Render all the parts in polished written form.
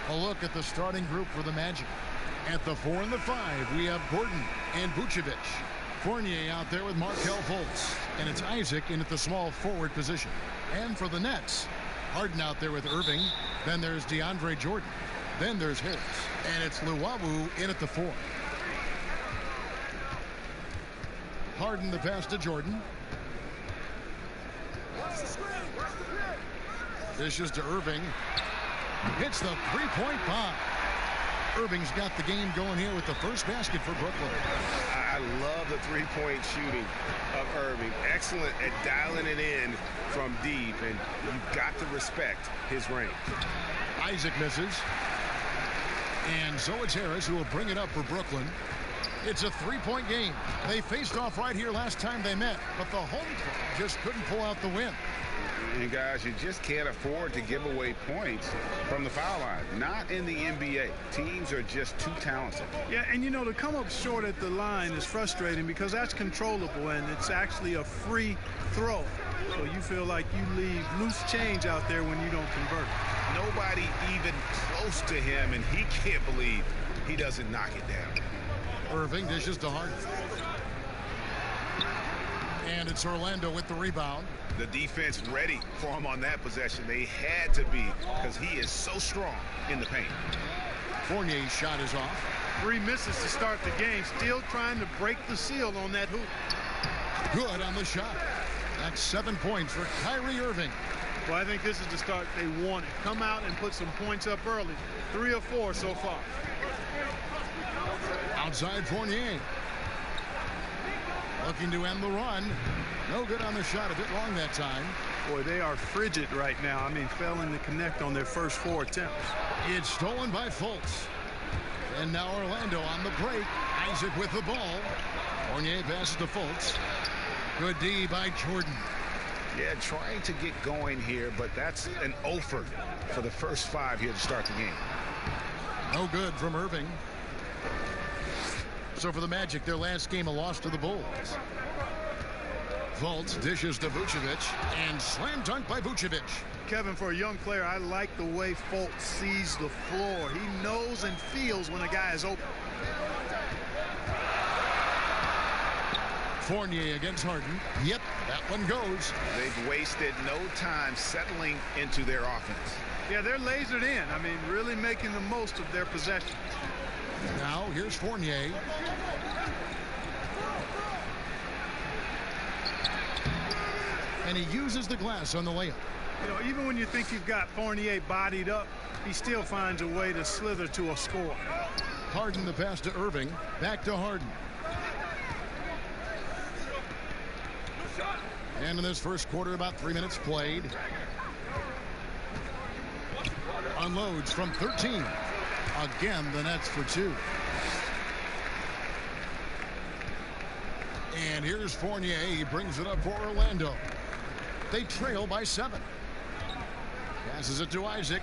A look at the starting group for the Magic. At the 4 and the 5, we have Gordon and Vucevic. Fournier out there with Markelle Fultz. And it's Isaac in at the small forward position. And for the Nets, Harden out there with Irving. Then there's DeAndre Jordan. Then there's Harris. And it's Luwawu in at the 4. Harden the pass to Jordan. Dishes to Irving. Hits the three-point bomb. Irving's got the game going here with the first basket for Brooklyn. I love the three-point shooting of Irving. Excellent at dialing it in from deep, and you've got to respect his range. Isaac misses. And so it's Harris who will bring it up for Brooklyn. It's a three-point game. They faced off right here last time they met, but the home club just couldn't pull out the win. And guys, you just can't afford to give away points from the foul line. Not in the NBA. Teams are just too talented. Yeah, and you know, to come up short at the line is frustrating because that's controllable and it's actually a free throw. So you feel like you leave loose change out there when you don't convert. Nobody even close to him, and he can't believe he doesn't knock it down. Irving dishes to Harden. And it's Orlando with the rebound. The defense ready for him on that possession. They had to be because he is so strong in the paint. Fournier's shot is off. 3 misses to start the game. Still trying to break the seal on that hoop. Good on the shot. That's 7 points for Kyrie Irving. Well, I think this is the start they wanted. Come out and put some points up early. 3 or 4 so far. Outside Fournier. Looking to end the run. No good on the shot. A bit long that time. Boy, they are frigid right now. I mean, failing to connect on their first 4 attempts. It's stolen by Fultz. And now Orlando on the break. Isaac with the ball. Fournier passes to Fultz. Good D by Jordan. Yeah, trying to get going here, but that's an offer for the first 5 here to start the game. No good from Irving. So for the Magic, their last game, a loss to the Bulls. Fultz dishes to Vucevic, and slam dunk by Vucevic. Kevin, for a young player, I like the way Fultz sees the floor. He knows and feels when a guy is open. Fournier against Harden. Yep, that one goes. They've wasted no time settling into their offense. Yeah, they're lasered in. I mean, really making the most of their possessions. Now, here's Fournier. And he uses the glass on the layup. You know, even when you think you've got Fournier bodied up, he still finds a way to slither to a score. Harden the pass to Irving. Back to Harden. And in this first quarter, about 3 minutes played. Unloads from 13. Again, the Nets for 2. And here's Fournier. He brings it up for Orlando. They trail by 7. Passes it to Isaac.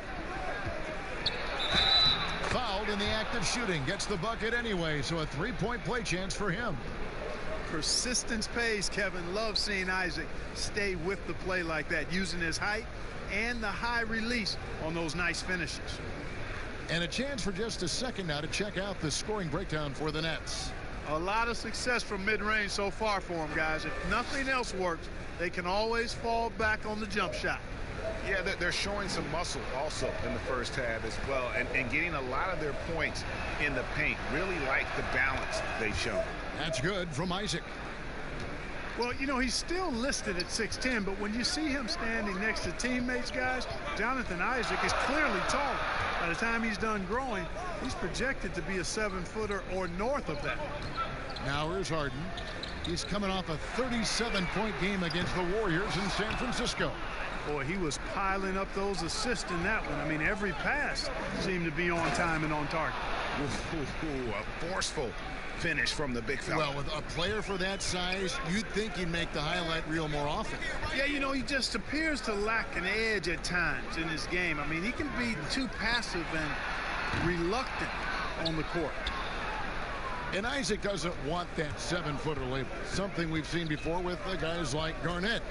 Fouled in the act of shooting. Gets the bucket anyway, so a 3-point play chance for him. Persistence pays, Kevin. Love seeing Isaac stay with the play like that, using his height and the high release on those nice finishes. And a chance for just a second now to check out the scoring breakdown for the Nets. A lot of success from mid-range so far for them, guys. If nothing else works, they can always fall back on the jump shot. Yeah, they're showing some muscle also in the first half as well, and getting a lot of their points in the paint. Really like the balance they've shown. That's good from Isaac. Well, you know, he's still listed at 6'10", but when you see him standing next to teammates, guys, Jonathan Isaac is clearly taller. By the time he's done growing, he's projected to be a 7-footer or north of that. Now here's Harden. He's coming off a 37-point game against the Warriors in San Francisco. Boy, he was piling up those assists in that one. I mean, every pass seemed to be on time and on target. Ooh, a forceful finish from the big fella. Well, with a player for that size, you'd think he'd make the highlight reel more often. Yeah, you know, he just appears to lack an edge at times in his game. I mean, he can be too passive and reluctant on the court. And Isaac doesn't want that 7-footer label, something we've seen before with guys like Garnett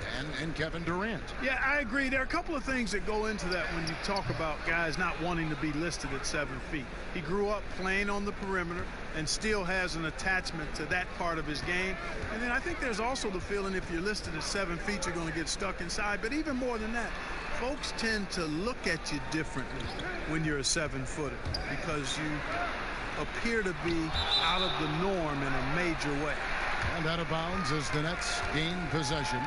and Kevin Durant. Yeah, I agree. There are a couple of things that go into that when you talk about guys not wanting to be listed at 7 feet. He grew up playing on the perimeter and still has an attachment to that part of his game. And then I think there's also the feeling if you're listed at 7 feet, you're going to get stuck inside. But even more than that, folks tend to look at you differently when you're a 7-footer because you appear to be out of the norm in a major way. And out of bounds as the Nets gain possession.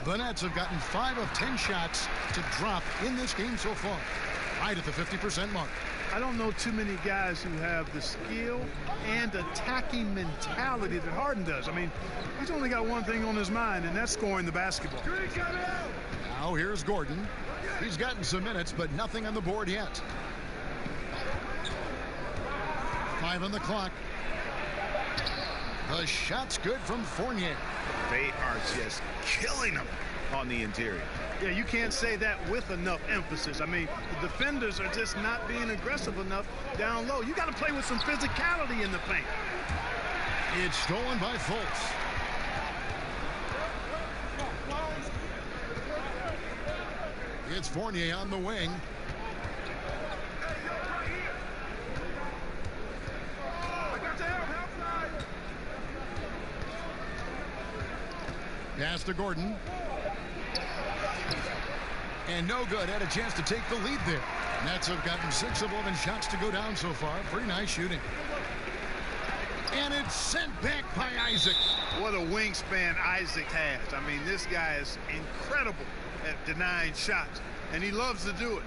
The Nets have gotten 5 of 10 shots to drop in this game so far, right at the 50% mark. I don't know too many guys who have the skill and attacking mentality that Harden does. I mean, he's only got one thing on his mind, and that's scoring the basketball. Now here's Gordon. He's gotten some minutes, but nothing on the board yet. 5 on the clock. The shot's good from Fournier. They are just killing them on the interior. Yeah, you can't say that with enough emphasis. I mean, the defenders are just not being aggressive enough down low. You got to play with some physicality in the paint. It's stolen by Fultz. It's Fournier on the wing. Pass to Gordon. And no good. Had a chance to take the lead there. Nets have gotten 6 of 11 shots to go down so far. Pretty nice shooting. And it's sent back by Isaac. What a wingspan Isaac has. I mean, this guy is incredible at denying shots, and he loves to do it.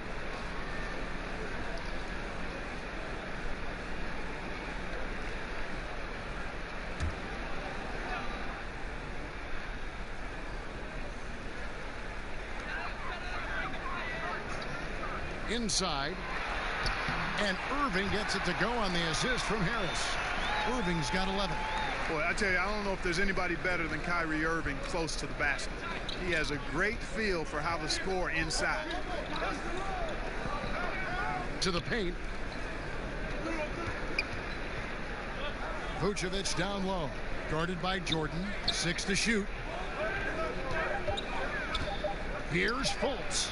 Inside, and Irving gets it to go on the assist from Harris. Irving's got 11. Boy, I tell you, I don't know if there's anybody better than Kyrie Irving close to the basket. He has a great feel for how to score inside. To the paint. Vucevic down low, guarded by Jordan. 6 to shoot. Here's Fultz.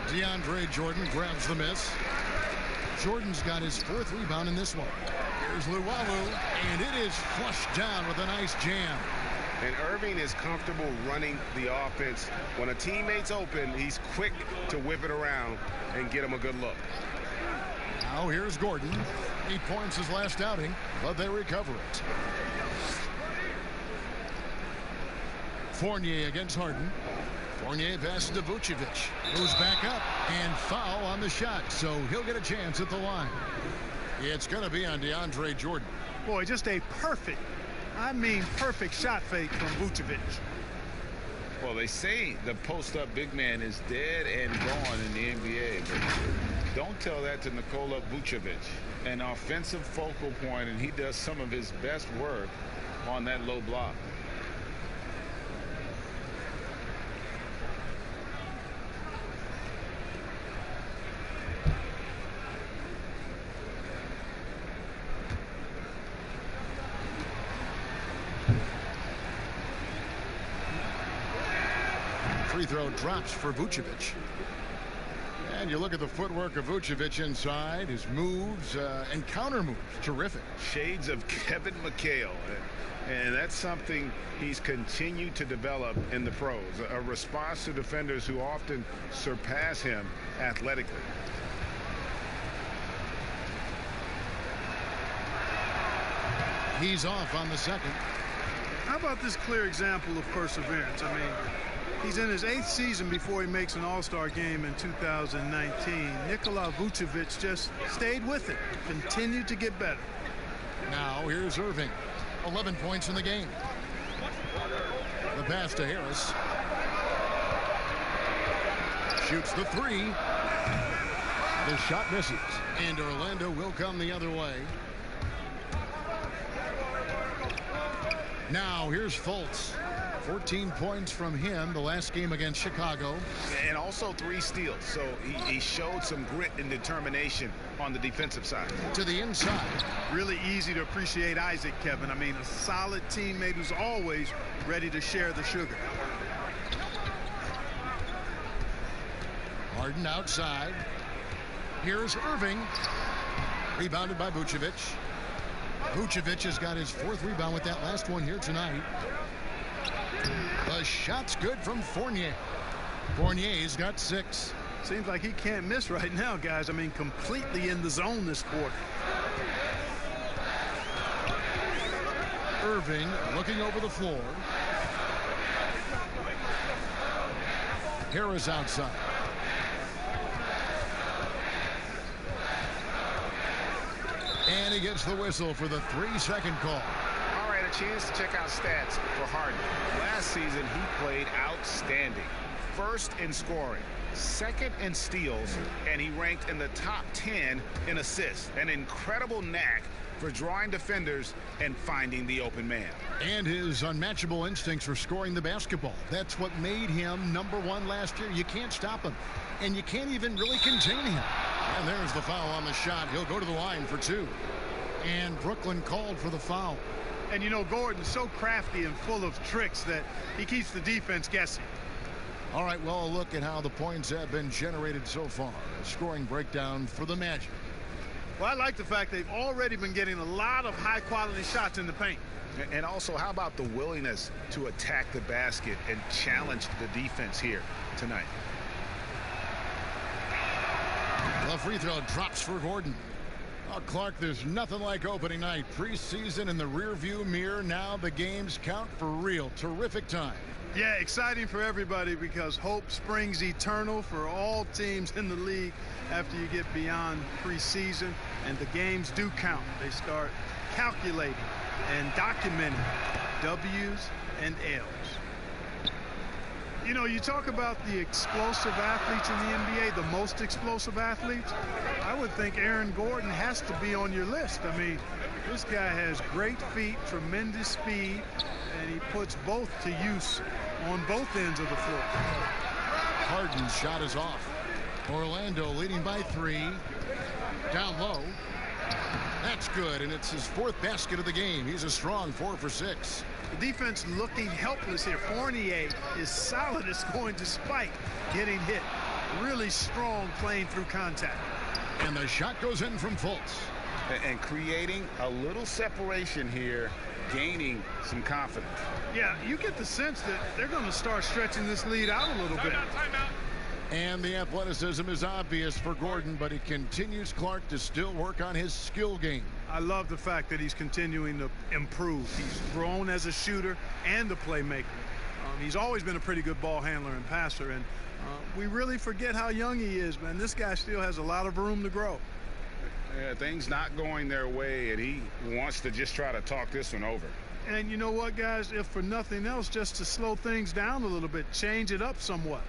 DeAndre Jordan grabs the miss. Jordan's got his 4th rebound in this one. Here's Luwawu, and it is flushed down with a nice jam. And Irving is comfortable running the offense. When a teammate's open, he's quick to whip it around and get him a good look. Now here's Gordon. 8 points his last outing, but they recover it. Fournier against Harden. Fournier passes to Vucevic. Moves back up and foul on the shot, so he'll get a chance at the line. It's going to be on DeAndre Jordan. Boy, just a perfect, I mean perfect shot fake from Vucevic. Well, they say the post-up big man is dead and gone in the NBA, but don't tell that to Nikola Vucevic. An offensive focal point, and he does some of his best work on that low block. Free throw drops for Vucevic. And you look at the footwork of Vucevic inside, his moves and counter moves. Terrific. Shades of Kevin McHale. And that's something he's continued to develop in the pros. A response to defenders who often surpass him athletically. He's off on the second. How about this clear example of perseverance? I mean, he's in his 8th season before he makes an All-Star game in 2019. Nikola Vucevic just stayed with it, continued to get better. Now here's Irving. 11 points in the game. The pass to Harris. Shoots the 3. The shot misses. And Orlando will come the other way. Now here's Fultz. 14 points from him the last game against Chicago. And also 3 steals. So he showed some grit and determination on the defensive side. To the inside. Really easy to appreciate Isaac, Kevin. I mean, a solid teammate who's always ready to share the sugar. Harden outside. Here's Irving. Rebounded by Vucevic. Vucevic has got his 4th rebound with that last one here tonight. The shot's good from Fournier. Fournier's got 6. Seems like he can't miss right now, guys. I mean, completely in the zone this quarter. Irving looking over the floor. Harris outside. And he gets the whistle for the 3-second call. All right, a chance to check out stats for Harden. Last season, he played outstanding. 1st in scoring, 2nd in steals, and he ranked in the top 10 in assists. An incredible knack for drawing defenders and finding the open man. And his unmatchable instincts for scoring the basketball. That's what made him #1 last year. You can't stop him, and you can't even really contain him. And there's the foul on the shot. He'll go to the line for 2. And Brooklyn called for the foul. And, you know, Gordon's so crafty and full of tricks that he keeps the defense guessing. All right, well, a look at how the points have been generated so far. A scoring breakdown for the Magic. Well, I like the fact they've already been getting a lot of high-quality shots in the paint. And also, how about the willingness to attack the basket and challenge the defense here tonight? The free throw drops for Gordon. Oh, Clark, there's nothing like opening night. Preseason in the rearview mirror. Now the games count for real. Terrific time. Yeah, exciting for everybody because hope springs eternal for all teams in the league after you get beyond preseason. And the games do count. They start calculating and documenting W's and L's. You know, you talk about the explosive athletes in the NBA, the most explosive athletes. I would think Aaron Gordon has to be on your list. I mean, this guy has great feet, tremendous speed, and he puts both to use on both ends of the floor. Harden's shot is off. Orlando leading by 3. Down low. That's good, and it's his 4th basket of the game. He's a strong 4 for 6. The defense looking helpless here. Fournier is solid as going despite getting hit. Really strong playing through contact. And the shot goes in from Fultz. And creating a little separation here, gaining some confidence. Yeah, you get the sense that they're going to start stretching this lead out a little bit. And the athleticism is obvious for Gordon, but he continues, Clark, to still work on his skill game. I love the fact that he's continuing to improve. He's grown as a shooter and a playmaker. He's always been a pretty good ball handler and passer, and we really forget how young he is, man. This guy still has a lot of room to grow. Yeah, things not going their way, and he wants to just try to talk this one over. And you know what, guys? If for nothing else, just to slow things down a little bit, change it up somewhat.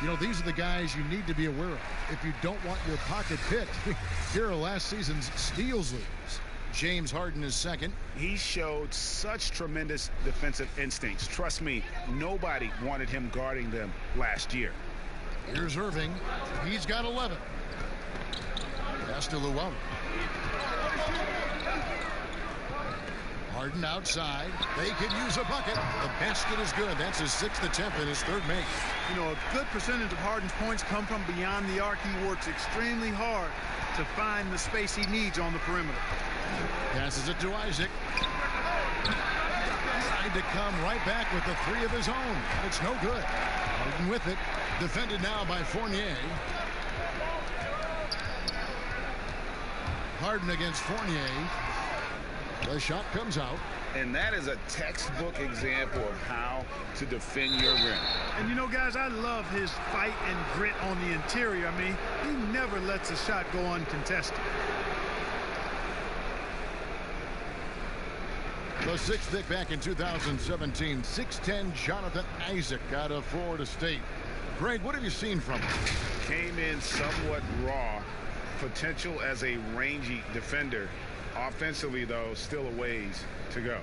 You know, these are the guys you need to be aware of if you don't want your pocket picked. Here are last season's steals leaders. James Harden is 2nd. He showed such tremendous defensive instincts. Trust me, nobody wanted him guarding them last year. Here's Irving. He's got 11. Pass to Llewellyn. Harden outside. They could use a bucket. The basket is good. That's his 6th attempt and his 3rd make. You know, a good percentage of Harden's points come from beyond the arc. He works extremely hard to find the space he needs on the perimeter. Passes it to Isaac. tried to come right back with the three of his own. It's no good. Harden with it. Defended now by Fournier. Harden against Fournier. The shot comes out. And that is a textbook example of how to defend your rim. And you know, guys, I love his fight and grit on the interior. I mean, he never lets a shot go uncontested. The sixth pick back in 2017, 6'10" Jonathan Isaac out of Florida State. Greg, what have you seen from him? Came in somewhat raw. Potential as a rangy defender. Offensively, though, still a ways to go.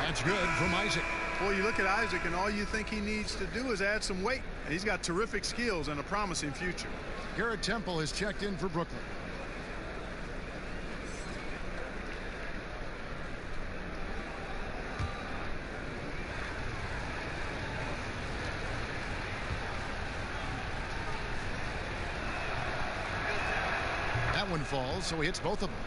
That's good from Isaac. Well, you look at Isaac, and all you think he needs to do is add some weight. And he's got terrific skills and a promising future. Garrett Temple has checked in for Brooklyn. That one falls, so he hits both of them.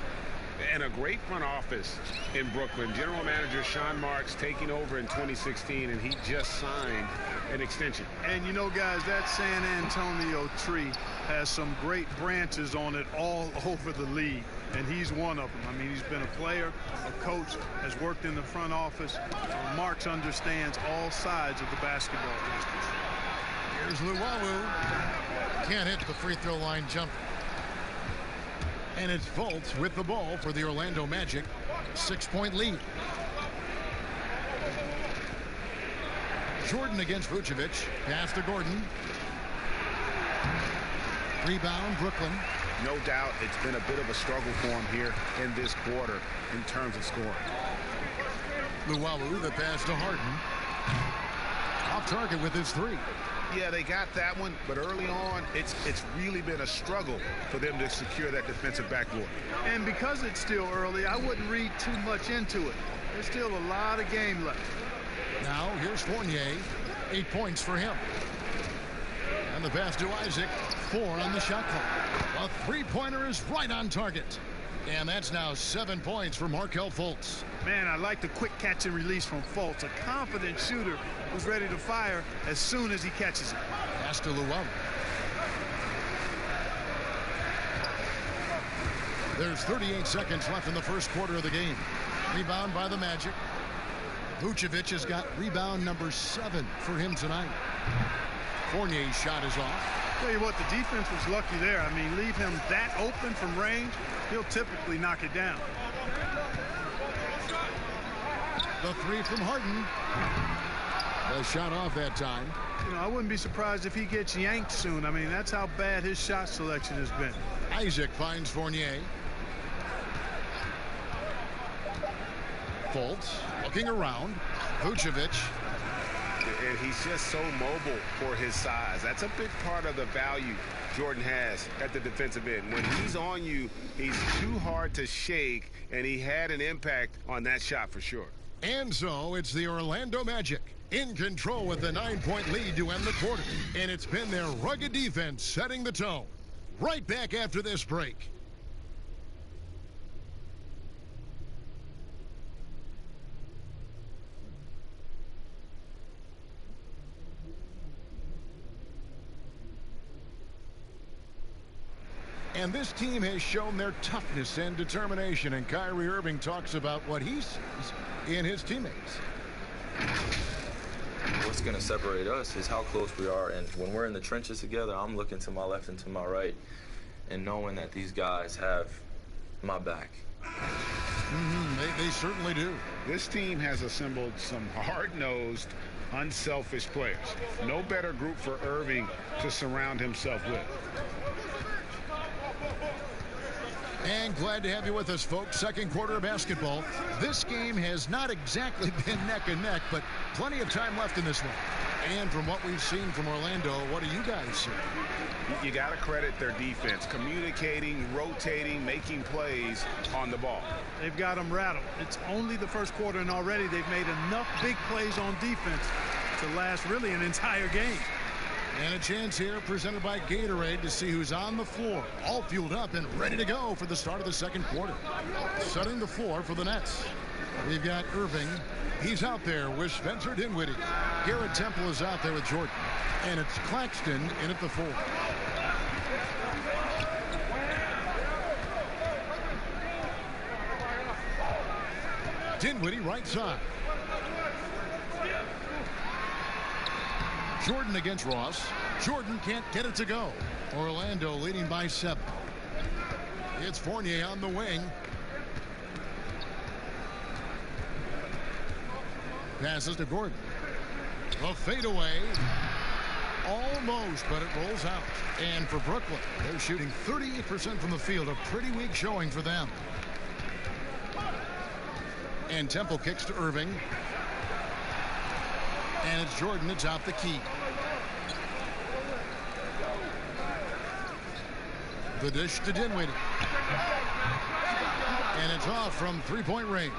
And a great front office in Brooklyn. General Manager Sean Marks taking over in 2016, and he just signed an extension. And you know, guys, that San Antonio tree has some great branches on it all over the league, and he's one of them. I mean, he's been a player, a coach, has worked in the front office. Marks understands all sides of the basketball business. Here's Luwawu. Can't hit the free throw line jumper. And it's Fultz with the ball for the Orlando Magic. 6-point lead. Jordan against Vucevic. Pass to Gordon. Rebound, Brooklyn. No doubt it's been a bit of a struggle for him here in this quarter in terms of scoring. Luwawu, the pass to Harden. Off target with his three. Yeah, they got that one, but early on, it's really been a struggle for them to secure that defensive backboard. And because it's still early, I wouldn't read too much into it. There's still a lot of game left. Now, here's Fournier. 8 points for him. And the pass to Isaac. 4 on the shot clock. A three-pointer is right on target. And that's now 7 points for Markelle Fultz. Man, I like the quick catch and release from Fultz. A confident shooter who's ready to fire as soon as he catches it. Pass to Luwawu. There's 38 seconds left in the first quarter of the game. Rebound by the Magic. Vucevic has got rebound number 7 for him tonight. Fournier's shot is off. Tell you what, the defense was lucky there. I mean, leave him that open from range, he'll typically knock it down. The three from Harden. The shot off that time. You know, I wouldn't be surprised if he gets yanked soon. I mean, that's how bad his shot selection has been. Isaac finds Fournier. Fultz looking around. Vucevic. And he's just so mobile for his size. That's a big part of the value Jordan has at the defensive end. When he's on you, he's too hard to shake, and he had an impact on that shot for sure. And so it's the Orlando Magic in control with the 9-point lead to end the quarter. And it's been their rugged defense setting the tone. Right back after this break. And this team has shown their toughness and determination, and Kyrie Irving talks about what he sees in his teammates. What's going to separate us is how close we are, and when we're in the trenches together, I'm looking to my left and to my right and knowing that these guys have my back. They certainly do. This team has assembled some hard-nosed, unselfish players. No better group for Irving to surround himself with. And glad to have you with us, folks. Second quarter of basketball. This game has not exactly been neck and neck, but plenty of time left in this one. And from what we've seen from Orlando, what do you guys see? You got to credit their defense, communicating, rotating, making plays on the ball. They've got them rattled. It's only the first quarter, and already they've made enough big plays on defense to last really an entire game. And a chance here presented by Gatorade to see who's on the floor, all fueled up and ready to go for the start of the second quarter. Setting the floor for the Nets. We've got Irving. He's out there with Spencer Dinwiddie. Garrett Temple is out there with Jordan. And it's Claxton in at the 4. Dinwiddie right side. Jordan against Ross. Jordan can't get it to go. Orlando leading by 7. It's Fournier on the wing. Passes to Gordon. A fadeaway. Almost, but it rolls out. And for Brooklyn, they're shooting 38% from the field. A pretty weak showing for them. And Temple kicks to Irving. And it's Jordan that's out the key. The dish to Dinwiddie. And it's off from three-point range.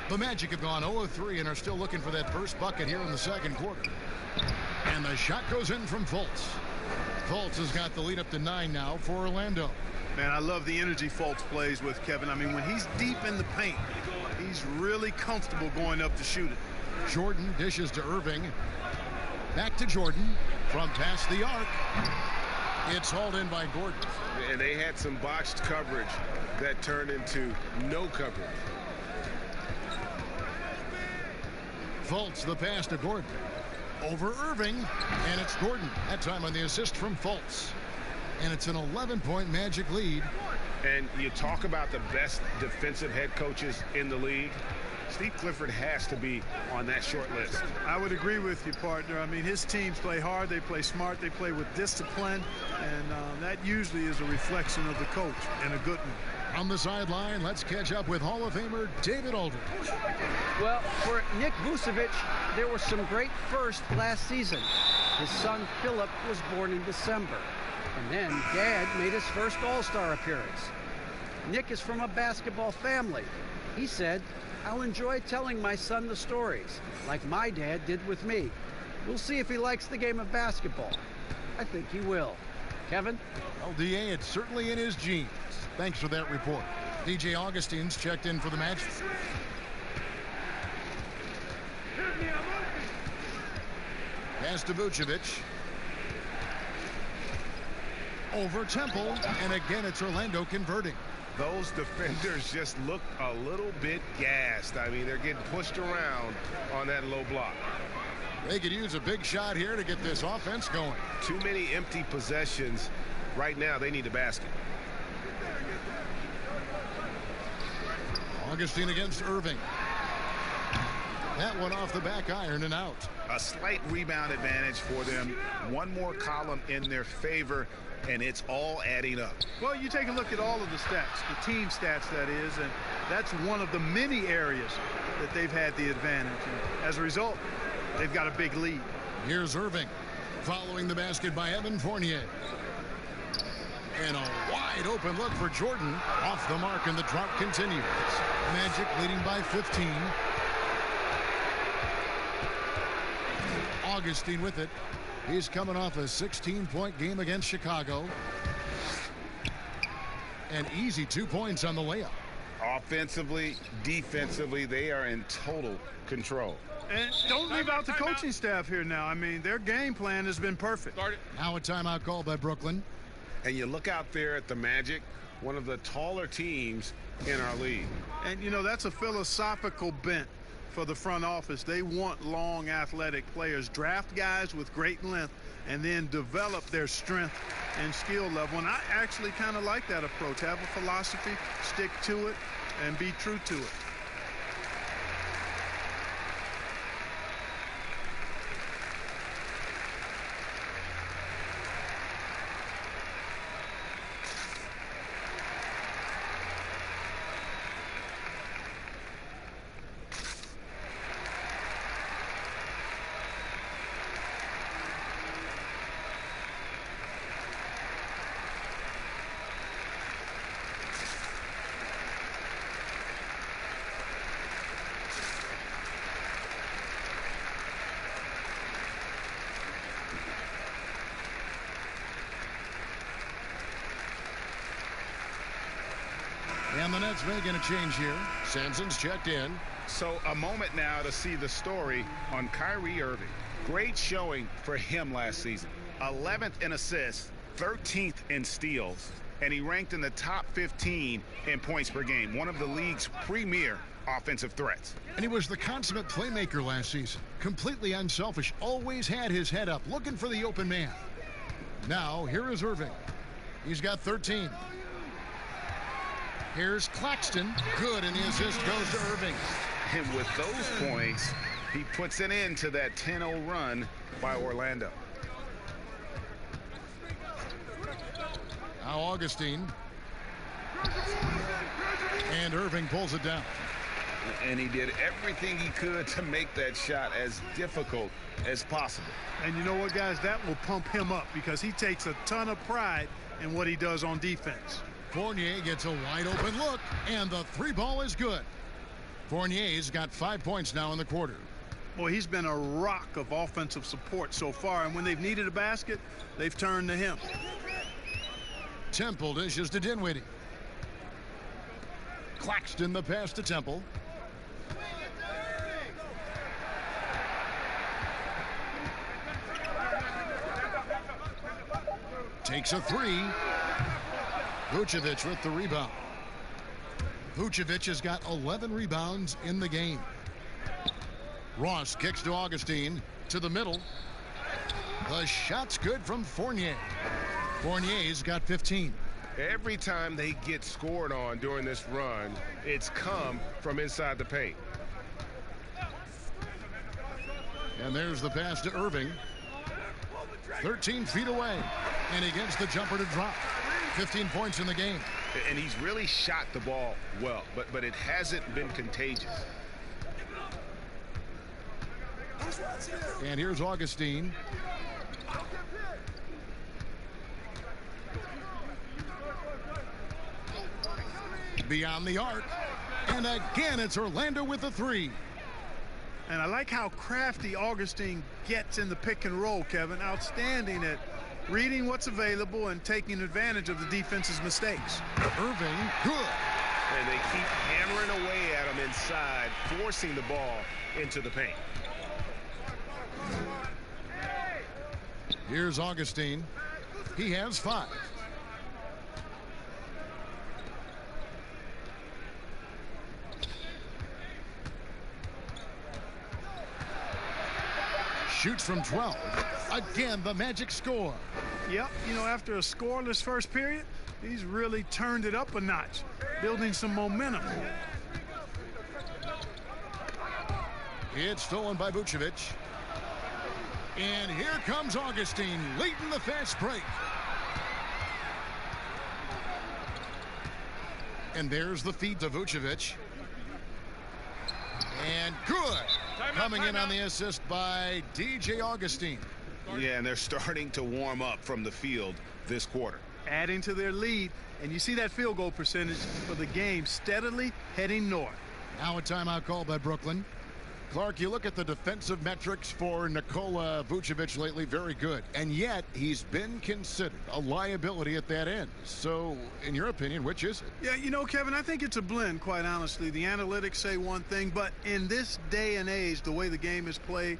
The Magic have gone 0-3 and are still looking for that first bucket here in the second quarter. And the shot goes in from Fultz. Fultz has got the lead up to 9 now for Orlando. Man, I love the energy Fultz plays with, Kevin. I mean, when he's deep in the paint, he's really comfortable going up to shoot it. Jordan dishes to Irving. Back to Jordan from past the arc. It's hauled in by Gordon. And they had some botched coverage that turned into no coverage. Fultz the pass to Gordon. Over Irving. And it's Gordon. That time on the assist from Fultz. And it's an 11-point Magic lead. And you talk about the best defensive head coaches in the league. Steve Clifford has to be on that short list. I would agree with you, partner. I mean, his teams play hard, they play smart, they play with discipline, and that usually is a reflection of the coach, and a good one. On the sideline, let's catch up with Hall of Famer David Aldridge. Well, for Nick Vucevic, there were some great firsts last season. His son Philip was born in December, and then Dad made his first All-Star appearance. Nick is from a basketball family. He said, "I'll enjoy telling my son the stories, like my dad did with me. We'll see if he likes the game of basketball. I think he will." Kevin? Well, DA, it's certainly in his genes. Thanks for that report. DJ Augustine's checked in for the Magic. Pass to Vucevic. Over Temple, and again it's Orlando converting. Those defenders just look a little bit gassed. I mean, they're getting pushed around on that low block. They could use a big shot here to get this offense going. Too many empty possessions. Right now, they need a basket. Augustine against Irving. That one off the back iron and out. A slight rebound advantage for them. One more column in their favor, and it's all adding up. Well, you take a look at all of the stats, the team stats, that is, and that's one of the many areas that they've had the advantage. And as a result, they've got a big lead. Here's Irving following the basket by Evan Fournier. And a wide open look for Jordan. Off the mark, and the drought continues. Magic leading by 15. Augustine with it. He's coming off a 16-point game against Chicago. And easy 2 points on the layup. Offensively, defensively, they are in total control. And don't leave out the coaching staff here now. I mean, their game plan has been perfect. Now a timeout called by Brooklyn. And you look out there at the Magic, one of the taller teams in our league. And, you know, that's a philosophical bent for the front office. They want long, athletic players. Draft guys with great length and then develop their strength and skill level. And I actually kind of like that approach. Have a philosophy, stick to it, and be true to it. Nuggets making a change here. Sampson's checked in. So a moment now to see the story on Kyrie Irving. Great showing for him last season. 11th in assists, 13th in steals, and he ranked in the top 15 in points per game, one of the league's premier offensive threats. And he was the consummate playmaker last season. Completely unselfish, always had his head up, looking for the open man. Now, here is Irving. He's got 13. Here's Claxton. Good, and the assist goes to Irving. And with those points, he puts an end to that 10-0 run by Orlando. Now Augustine. And Irving pulls it down. And he did everything he could to make that shot as difficult as possible. And you know what, guys? That will pump him up because he takes a ton of pride in what he does on defense. Fournier gets a wide open look, and the three ball is good. Fournier's got 5 points now in the quarter. Boy, he's been a rock of offensive support so far, and when they've needed a basket, they've turned to him. Temple dishes to Dinwiddie. Claxton the pass to Temple. Takes a three. Vucevic with the rebound. Vucevic has got 11 rebounds in the game. Ross kicks to Augustine to the middle. The shot's good from Fournier. Fournier's got 15. Every time they get scored on during this run, it's come from inside the paint. And there's the pass to Irving. 13 feet away. And he gets the jumper to drop. 15 points in the game. And he's really shot the ball well, but it hasn't been contagious. And here's Augustine. Beyond the arc. And again, it's Orlando with the three. And I like how crafty Augustine gets in the pick and roll, Kevin. Outstanding at reading what's available and taking advantage of the defense's mistakes. Irving, good. And they keep hammering away at him inside, forcing the ball into the paint. Here's Augustine. He has 5. Shoots from 12. Again, the Magic score. Yep, you know, after a scoreless first period, he's really turned it up a notch, building some momentum. It's stolen by Vucevic. And here comes Augustine leading the fast break. And there's the feed to Vucevic. And good. Coming in on the assist by DJ Augustine. Yeah, and they're starting to warm up from the field this quarter. Adding to their lead, and you see that field goal percentage for the game steadily heading north. Now a timeout called by Brooklyn. Clark, you look at the defensive metrics for Nikola Vucevic lately, very good. And yet, he's been considered a liability at that end. So, in your opinion, which is it? Yeah, you know, Kevin, I think it's a blend, quite honestly. The analytics say one thing, but in this day and age, the way the game is played,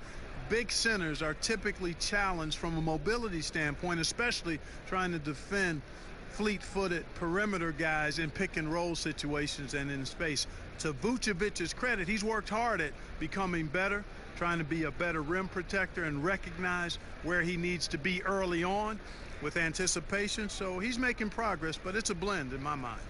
big centers are typically challenged from a mobility standpoint, especially trying to defend fleet-footed perimeter guys in pick-and-roll situations and in space. To Vucevic's credit, he's worked hard at becoming better, trying to be a better rim protector and recognize where he needs to be early on with anticipation. So he's making progress, but it's a blend in my mind.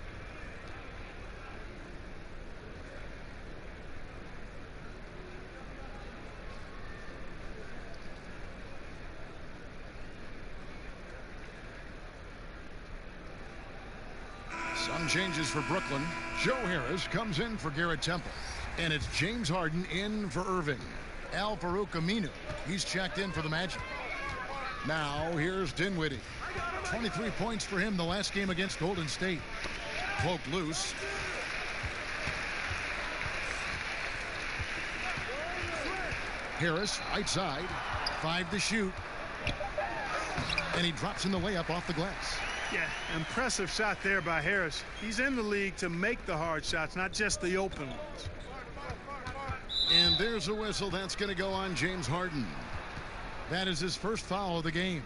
Some changes for Brooklyn. Joe Harris comes in for Garrett Temple. And it's James Harden in for Irving. Al-Farouq Aminu, he's checked in for the Magic. Now here's Dinwiddie. 23 points for him the last game against Golden State. Poked loose. Harris, right side. 5 to shoot. And he drops in the layup off the glass. Yeah, impressive shot there by Harris. He's in the league to make the hard shots, not just the open ones. And there's a whistle. That's going to go on James Harden. That is his first foul of the game.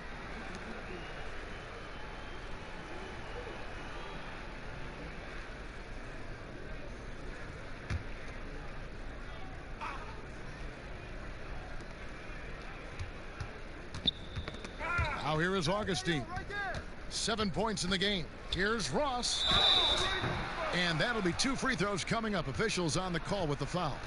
Now here is Augustine. 7 points in the game. Here's Ross. And that'll be 2 free throws coming up. Officials on the call with the foul.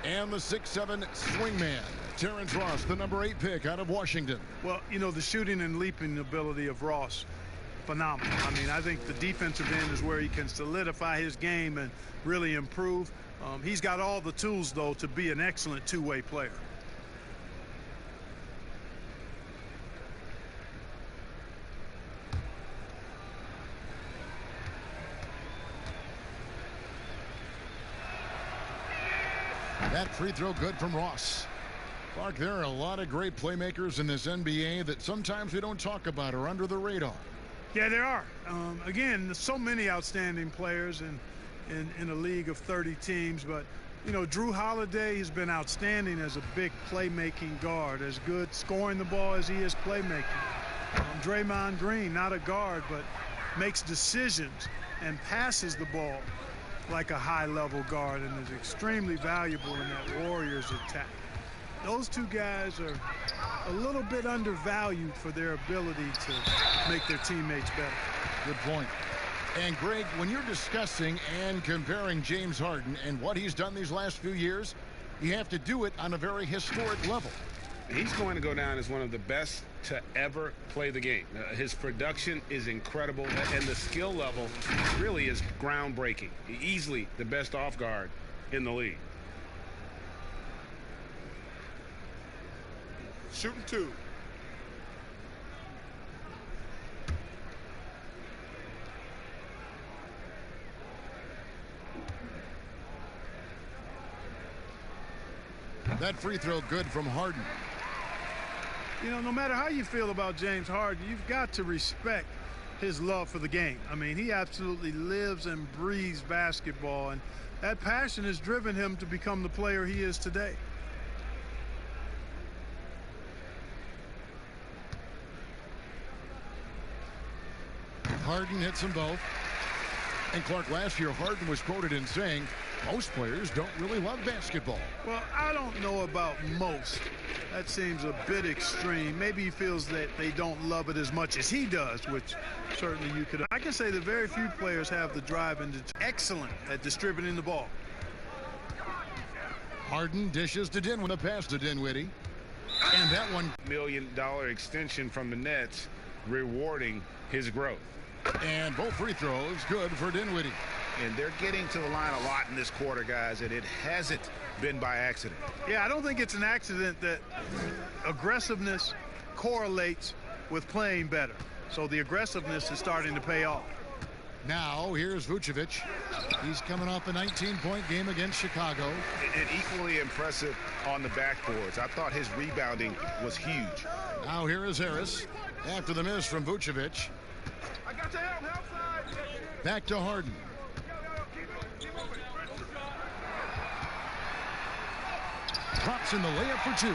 And the 6'7" swingman, Terrence Ross, the number 8 pick out of Washington. Well, you know, the shooting and leaping ability of Ross, phenomenal. I mean, I think the defensive end is where he can solidify his game and really improve. He's got all the tools, though, to be an excellent two-way player. That free throw good from Ross. Clark, there are a lot of great playmakers in this NBA that sometimes we don't talk about or under the radar. Yeah, there are. Again, there's so many outstanding players in a league of 30 teams. But, you know, Drew Holiday has been outstanding as a big playmaking guard, as good scoring the ball as he is playmaking. Draymond Green, not a guard, but makes decisions and passes the ball like a high-level guard and is extremely valuable in that Warriors attack. Those two guys are a little bit undervalued for their ability to make their teammates better. Good point. And, Greg, when you're discussing and comparing James Harden and what he's done these last few years, you have to do it on a very historic level. He's going to go down as one of the best to ever play the game. His production is incredible, and the skill level really is groundbreaking. Easily the best off guard in the league. Shooting 2. That free throw good from Harden. You know, no matter how you feel about James Harden, you've got to respect his love for the game. I mean, he absolutely lives and breathes basketball, and that passion has driven him to become the player he is today. Harden hits them both. And Clark, last year Harden was quoted in saying most players don't really love basketball. Well, I don't know about most. That seems a bit extreme. Maybe he feels that they don't love it as much as he does, which certainly you could. I can say that very few players have the drive and excellent at distributing the ball. Harden dishes to Dinwiddie. The pass to Dinwiddie. And that one. $1 million extension from the Nets, rewarding his growth. And both free throws good for Dinwiddie. And they're getting to the line a lot in this quarter, guys, and it hasn't been by accident. Yeah, I don't think it's an accident that aggressiveness correlates with playing better. So the aggressiveness is starting to pay off. Now here's Vucevic. He's coming off a 19-point game against Chicago. And equally impressive on the backboards. I thought his rebounding was huge. Now here is Harris after the miss from Vucevic. Back to Harden. Drops in the layup for 2.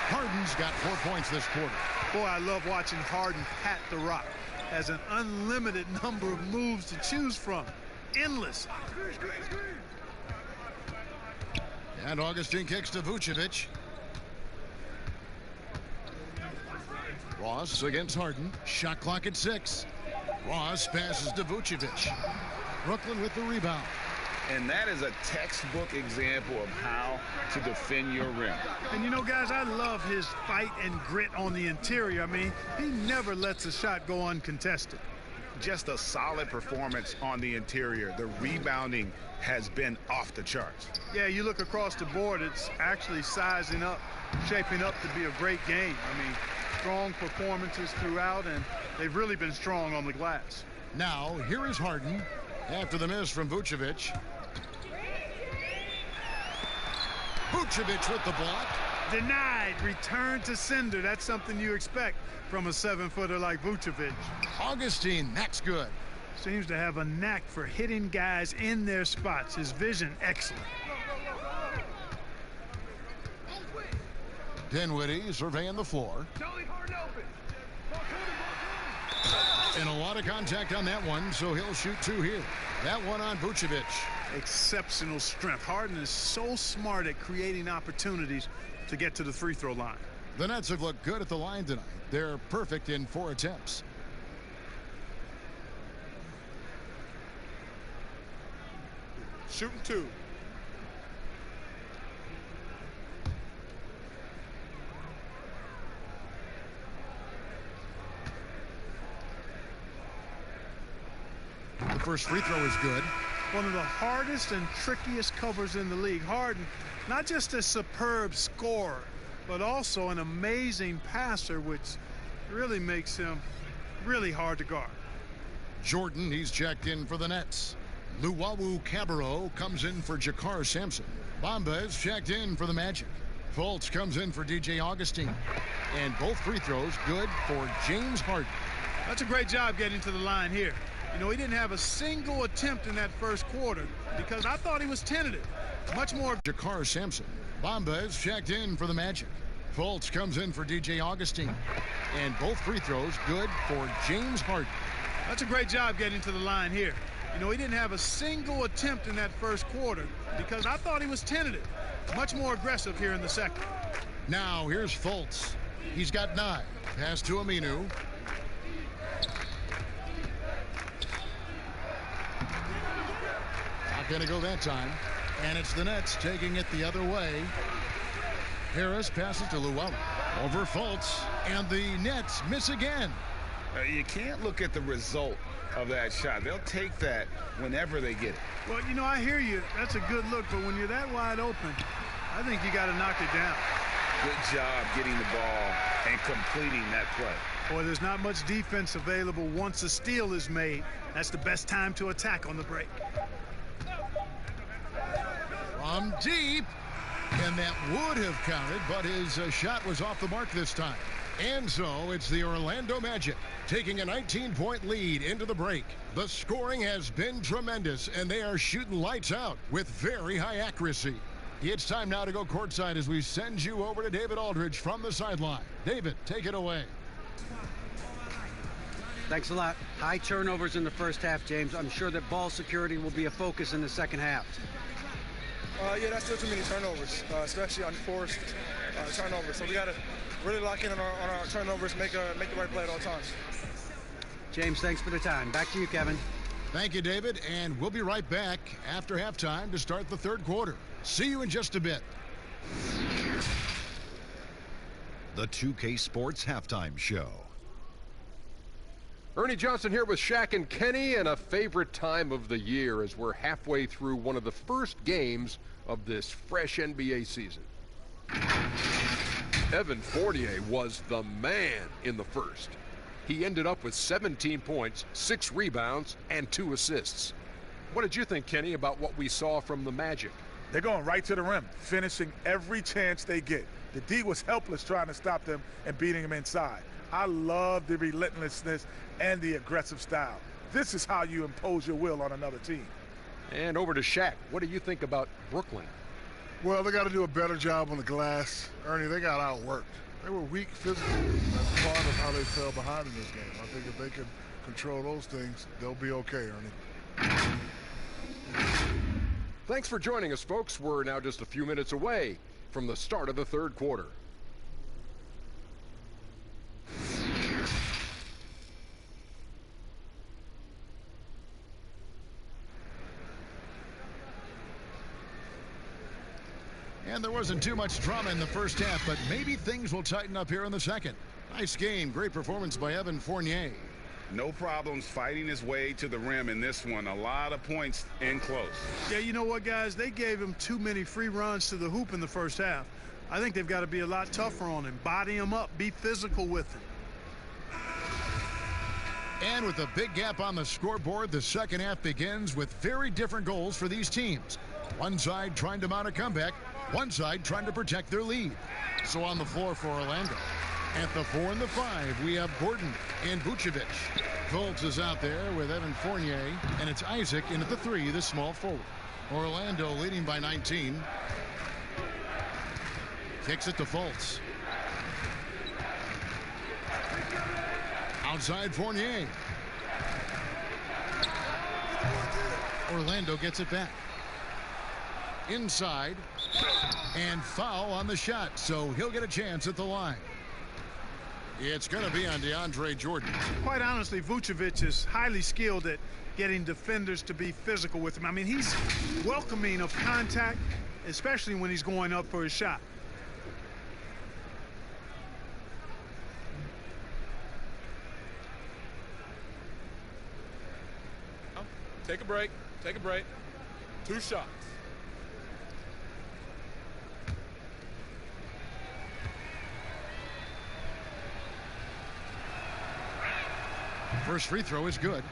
Harden's got 4 points this quarter. Boy, I love watching Harden pat the rock. Has an unlimited number of moves to choose from. Endless. And Augustine kicks to Vucevic. Ross against Harden. Shot clock at 6. Ross passes to Vucevic. Brooklyn with the rebound. And that is a textbook example of how to defend your rim. And, you know, guys, I love his fight and grit on the interior. I mean, he never lets a shot go uncontested. Just a solid performance on the interior. The rebounding has been off the charts. Yeah, you look across the board, it's actually sizing up, shaping up to be a great game. I mean, strong performances throughout, and they've really been strong on the glass. Now, here is Harden after the miss from Vucevic. Vucevic with the block. Denied. Return to sender. That's something you expect from a 7-footer like Vucevic. Augustine, that's good. Seems to have a knack for hitting guys in their spots. His vision, excellent. Dinwiddie surveying the floor. And a lot of contact on that one, so he'll shoot 2 here. That one on Vucevic. Exceptional strength. Harden is so smart at creating opportunities to get to the free throw line. The Nets have looked good at the line tonight. They're perfect in 4 attempts. Shooting 2. The first free throw is good. One of the hardest and trickiest covers in the league. Harden, not just a superb scorer, but also an amazing passer, which really makes him really hard to guard. Jordan, he's checked in for the Nets. Luwawu-Cabarrot comes in for Jakar Sampson. Bamba is checked in for the Magic. Fultz comes in for DJ Augustine. And both free throws good for James Harden. That's a great job getting to the line here. You know, he didn't have a single attempt in that first quarter because I thought he was tentative. Much more. Jakar Sampson. Bamba is checked in for the Magic. Fultz comes in for DJ Augustine. And both free throws good for James Harden. That's a great job getting to the line here. You know, he didn't have a single attempt in that first quarter because I thought he was tentative. Much more aggressive here in the second. Now here's Fultz. He's got 9. Pass to Aminu. Not going to go that time. And it's the Nets taking it the other way. Harris passes to Luwawu. Over Fultz. And the Nets miss again. You can't look at the result of that shot. They'll take that whenever they get it. Well, you know, I hear you. That's a good look. But when you're that wide open, I think you got to knock it down. Good job getting the ball and completing that play. Boy, there's not much defense available once a steal is made. That's the best time to attack on the break. From deep. And that would have counted, but his shot was off the mark this time. And so it's the Orlando Magic taking a 19-point lead into the break. The scoring has been tremendous, and they are shooting lights out with very high accuracy. It's time now to go courtside as we send you over to David Aldridge from the sideline. David, take it away. Thanks a lot. High turnovers in the first half, James. I'm sure that ball security will be a focus in the second half. Yeah, that's still too many turnovers, especially unforced turnovers. So we got to really lock in on our turnovers, make the right play at all times. James, thanks for the time. Back to you, Kevin. Thank you, David, and we'll be right back after halftime to start the third quarter. See you in just a bit. The 2K Sports Halftime Show. Ernie Johnson here with Shaq and Kenny, and a favorite time of the year as we're halfway through one of the first games of this fresh NBA season. Evan Fournier was the man in the first. He ended up with 17 points, 6 rebounds, and 2 assists. What did you think, Kenny, about what we saw from the Magic? They're going right to the rim, finishing every chance they get. The D was helpless trying to stop them and beating them inside. I love the relentlessness and the aggressive style. This is how you impose your will on another team. And over to Shaq. What do you think about Brooklyn? Well, they got to do a better job on the glass. Ernie, they got outworked. They were weak physically. That's part of how they fell behind in this game. I think if they can control those things, they'll be okay, Ernie. Thanks for joining us, folks. We're now just a few minutes away from the start of the third quarter. And there wasn't too much drama in the first half, but maybe things will tighten up here in the second. Nice game. Great performance by Evan Fournier. No problems fighting his way to the rim in this one. A lot of points in close. Yeah, you know what, guys? They gave him too many free runs to the hoop in the first half. I think they've got to be a lot tougher on him. Body him up. Be physical with him. And with a big gap on the scoreboard, the second half begins with very different goals for these teams. One side trying to mount a comeback. One side trying to protect their lead. So on the floor for Orlando. At the 4 and the 5, we have Gordon and Vucevic. Fultz is out there with Evan Fournier, and it's Isaac in at the 3, the small forward. Orlando leading by 19. Kicks it to Fultz. Outside Fournier. Orlando gets it back. Inside. And foul on the shot, so he'll get a chance at the line. It's going to be on DeAndre Jordan. Quite honestly, Vucevic is highly skilled at getting defenders to be physical with him. I mean, he's welcoming of contact, especially when he's going up for his shot. Take a break. Take a break. 2 shots. First free throw is good.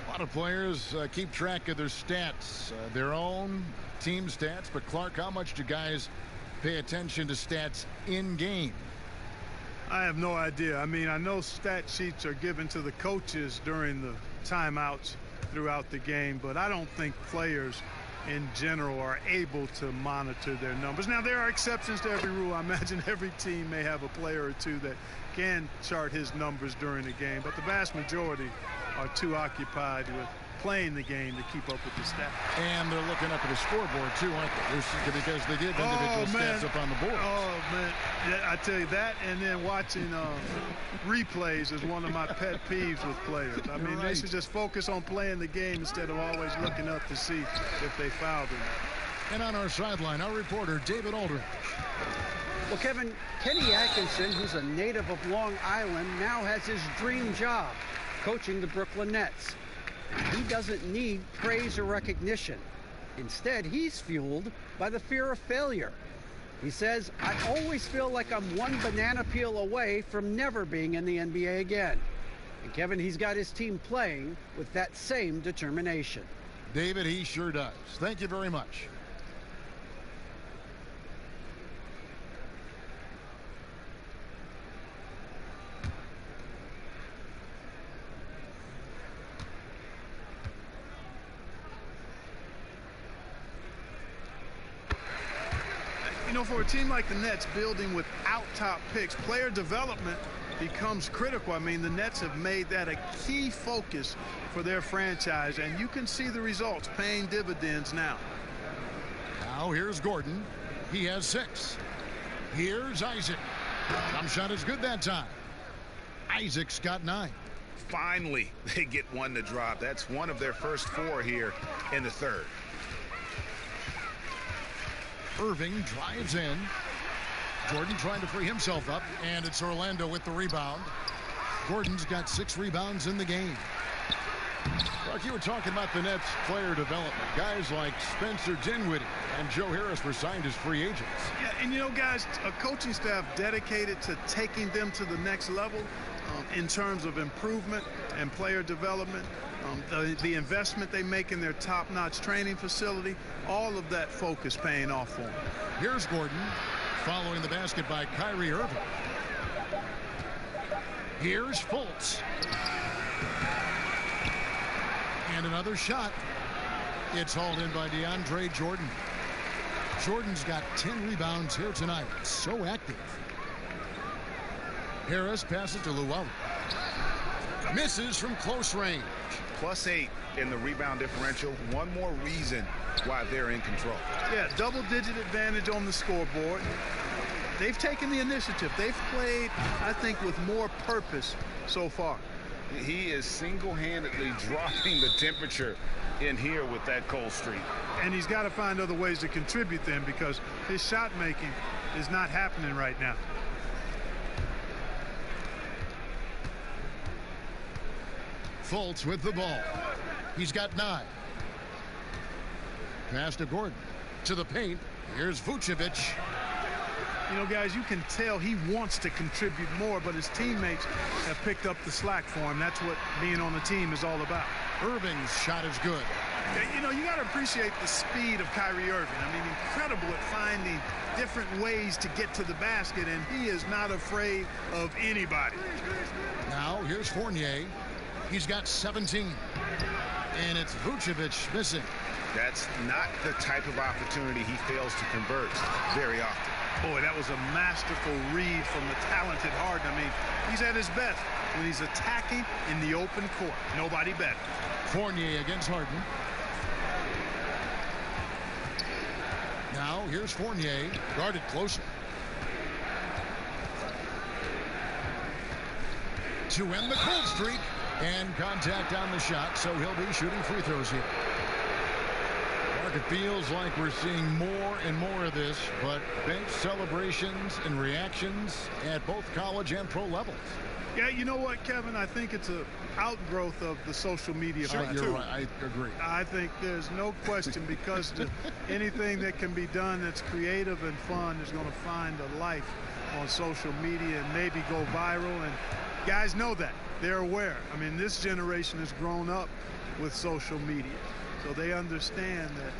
A lot of players keep track of their stats, their own team stats. But Clark, how much do guys pay attention to stats in game? I have no idea. I mean, I know stat sheets are given to the coaches during the timeouts throughout the game, but I don't think players in general are able to monitor their numbers. Now, there are exceptions to every rule. I imagine every team may have a player or two that can chart his numbers during the game, but the vast majority are too occupied with playing the game to keep up with the stats. And they're looking up at the scoreboard too, aren't they? Because they give individual stats up on the board. Oh man, yeah, I tell you that, and then watching replays is one of my pet peeves with players. I mean, they should just focus on playing the game instead of always looking up to see if they fouled or not. And on our sideline, our reporter David Aldridge. Well, Kevin, Kenny Atkinson, who's a native of Long Island, now has his dream job, coaching the Brooklyn Nets. He doesn't need praise or recognition. Instead, he's fueled by the fear of failure. He says, I always feel like I'm one banana peel away from never being in the NBA again. And Kevin, he's got his team playing with that same determination. David, he sure does. Thank you very much. You know, for a team like the Nets building without top picks, player development becomes critical. I mean, the Nets have made that a key focus for their franchise, and you can see the results paying dividends now. Now here's Gordon. He has 6. Here's Isaac. Jump shot is good that time. Isaac's got 9. Finally, they get one to drop. That's one of their first 4 here in the third. Irving drives in. Jordan trying to free himself up, and it's Orlando with the rebound. Gordon's got 6 rebounds in the game. Like you were talking about the Nets player development. Guys like Spencer Dinwiddie and Joe Harris were signed as free agents. Yeah, and you know, guys, a coaching staff dedicated to taking them to the next level in terms of improvement and player development. The investment they make in their top-notch training facility, all of that focus paying off for them. Here's Gordon following the basket by Kyrie Irving. Here's Fultz. And another shot. It's hauled in by DeAndre Jordan. Jordan's got 10 rebounds here tonight. So active. Harris passes to Luwawu. Misses from close range. +8 in the rebound differential. One more reason why they're in control. Yeah, double-digit advantage on the scoreboard. They've taken the initiative. They've played, I think, with more purpose so far. He is single-handedly dropping the temperature in here with that cold streak. And he's got to find other ways to contribute then, because his shot making is not happening right now. Fultz with the ball. He's got 9. Pass to Gordon. To the paint. Here's Vucevic. You know, guys, you can tell he wants to contribute more, but his teammates have picked up the slack for him. That's what being on the team is all about. Irving's shot is good. You know, you got to appreciate the speed of Kyrie Irving. I mean, incredible at finding different ways to get to the basket, and he is not afraid of anybody. Now here's Fournier. He's got 17. And it's Vucevic missing. That's not the type of opportunity he fails to convert very often. Boy, that was a masterful read from the talented Harden. I mean, he's at his best when he's attacking in the open court. Nobody better. Fournier against Harden. Now here's Fournier, guarded closer. To end the cold streak, and contact on the shot, so he'll be shooting free throws here. Mark, it feels like we're seeing more and more of this, but bench celebrations and reactions at both college and pro levels. Yeah, you know what, Kevin? I think it's an outgrowth of the social media platform. You're right. I agree. I think there's no question, because anything that can be done that's creative and fun is going to find a life on social media and maybe go viral. And guys know that. They're aware. I mean, this generation has grown up with social media, so they understand that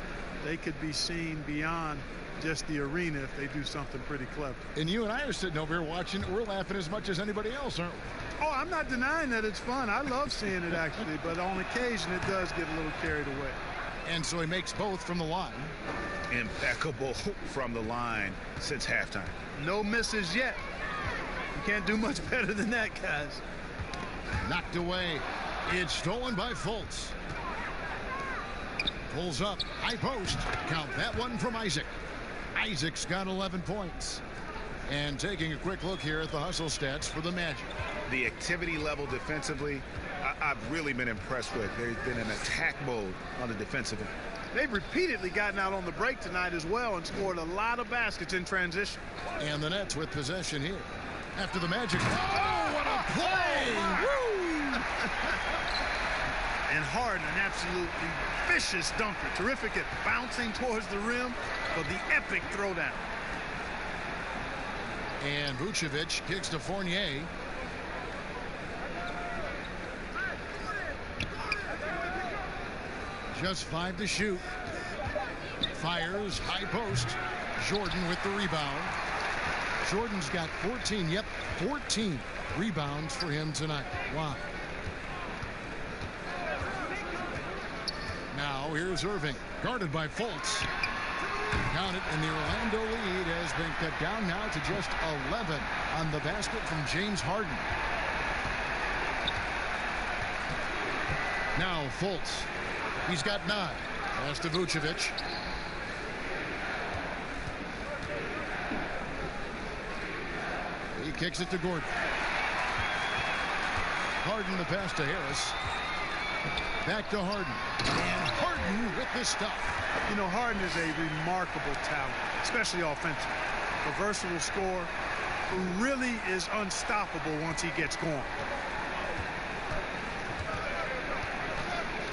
they could be seen beyond just the arena if they do something pretty clever. And you and I are sitting over here watching. We're laughing as much as anybody else, aren't we? Oh, I'm not denying that it's fun. I love seeing it, actually, but on occasion it does get a little carried away. And so he makes both from the line. Impeccable from the line since halftime. No misses yet. You can't do much better than that, guys. Knocked away. It's stolen by Fultz. Pulls up. High post. Count that one from Isaac. Isaac's got 11 points. And taking a quick look here at the hustle stats for the Magic. The activity level defensively, I've really been impressed with. They've been in attack mode on the defensive end. They've repeatedly gotten out on the break tonight as well and scored a lot of baskets in transition. And the Nets with possession here. After the Magic. Oh, what a play! Woo! And Harden, an absolutely vicious dunker. Terrific at bouncing towards the rim for the epic throwdown. And Vucevic kicks to Fournier. Just 5 to shoot. Fires, high post. Jordan with the rebound. Jordan's got 14, 14 rebounds for him tonight. Wow. Now here's Irving, guarded by Fultz. Count it, and the Orlando lead has been cut down now to just 11 on the basket from James Harden. Now Fultz. He's got 9. Pass to Vucevic. He kicks it to Gordon. Harden the pass to Harris. Back to Harden. And Harden with the stuff. You know, Harden is a remarkable talent, especially offensively. A versatile scorer who really is unstoppable once he gets going.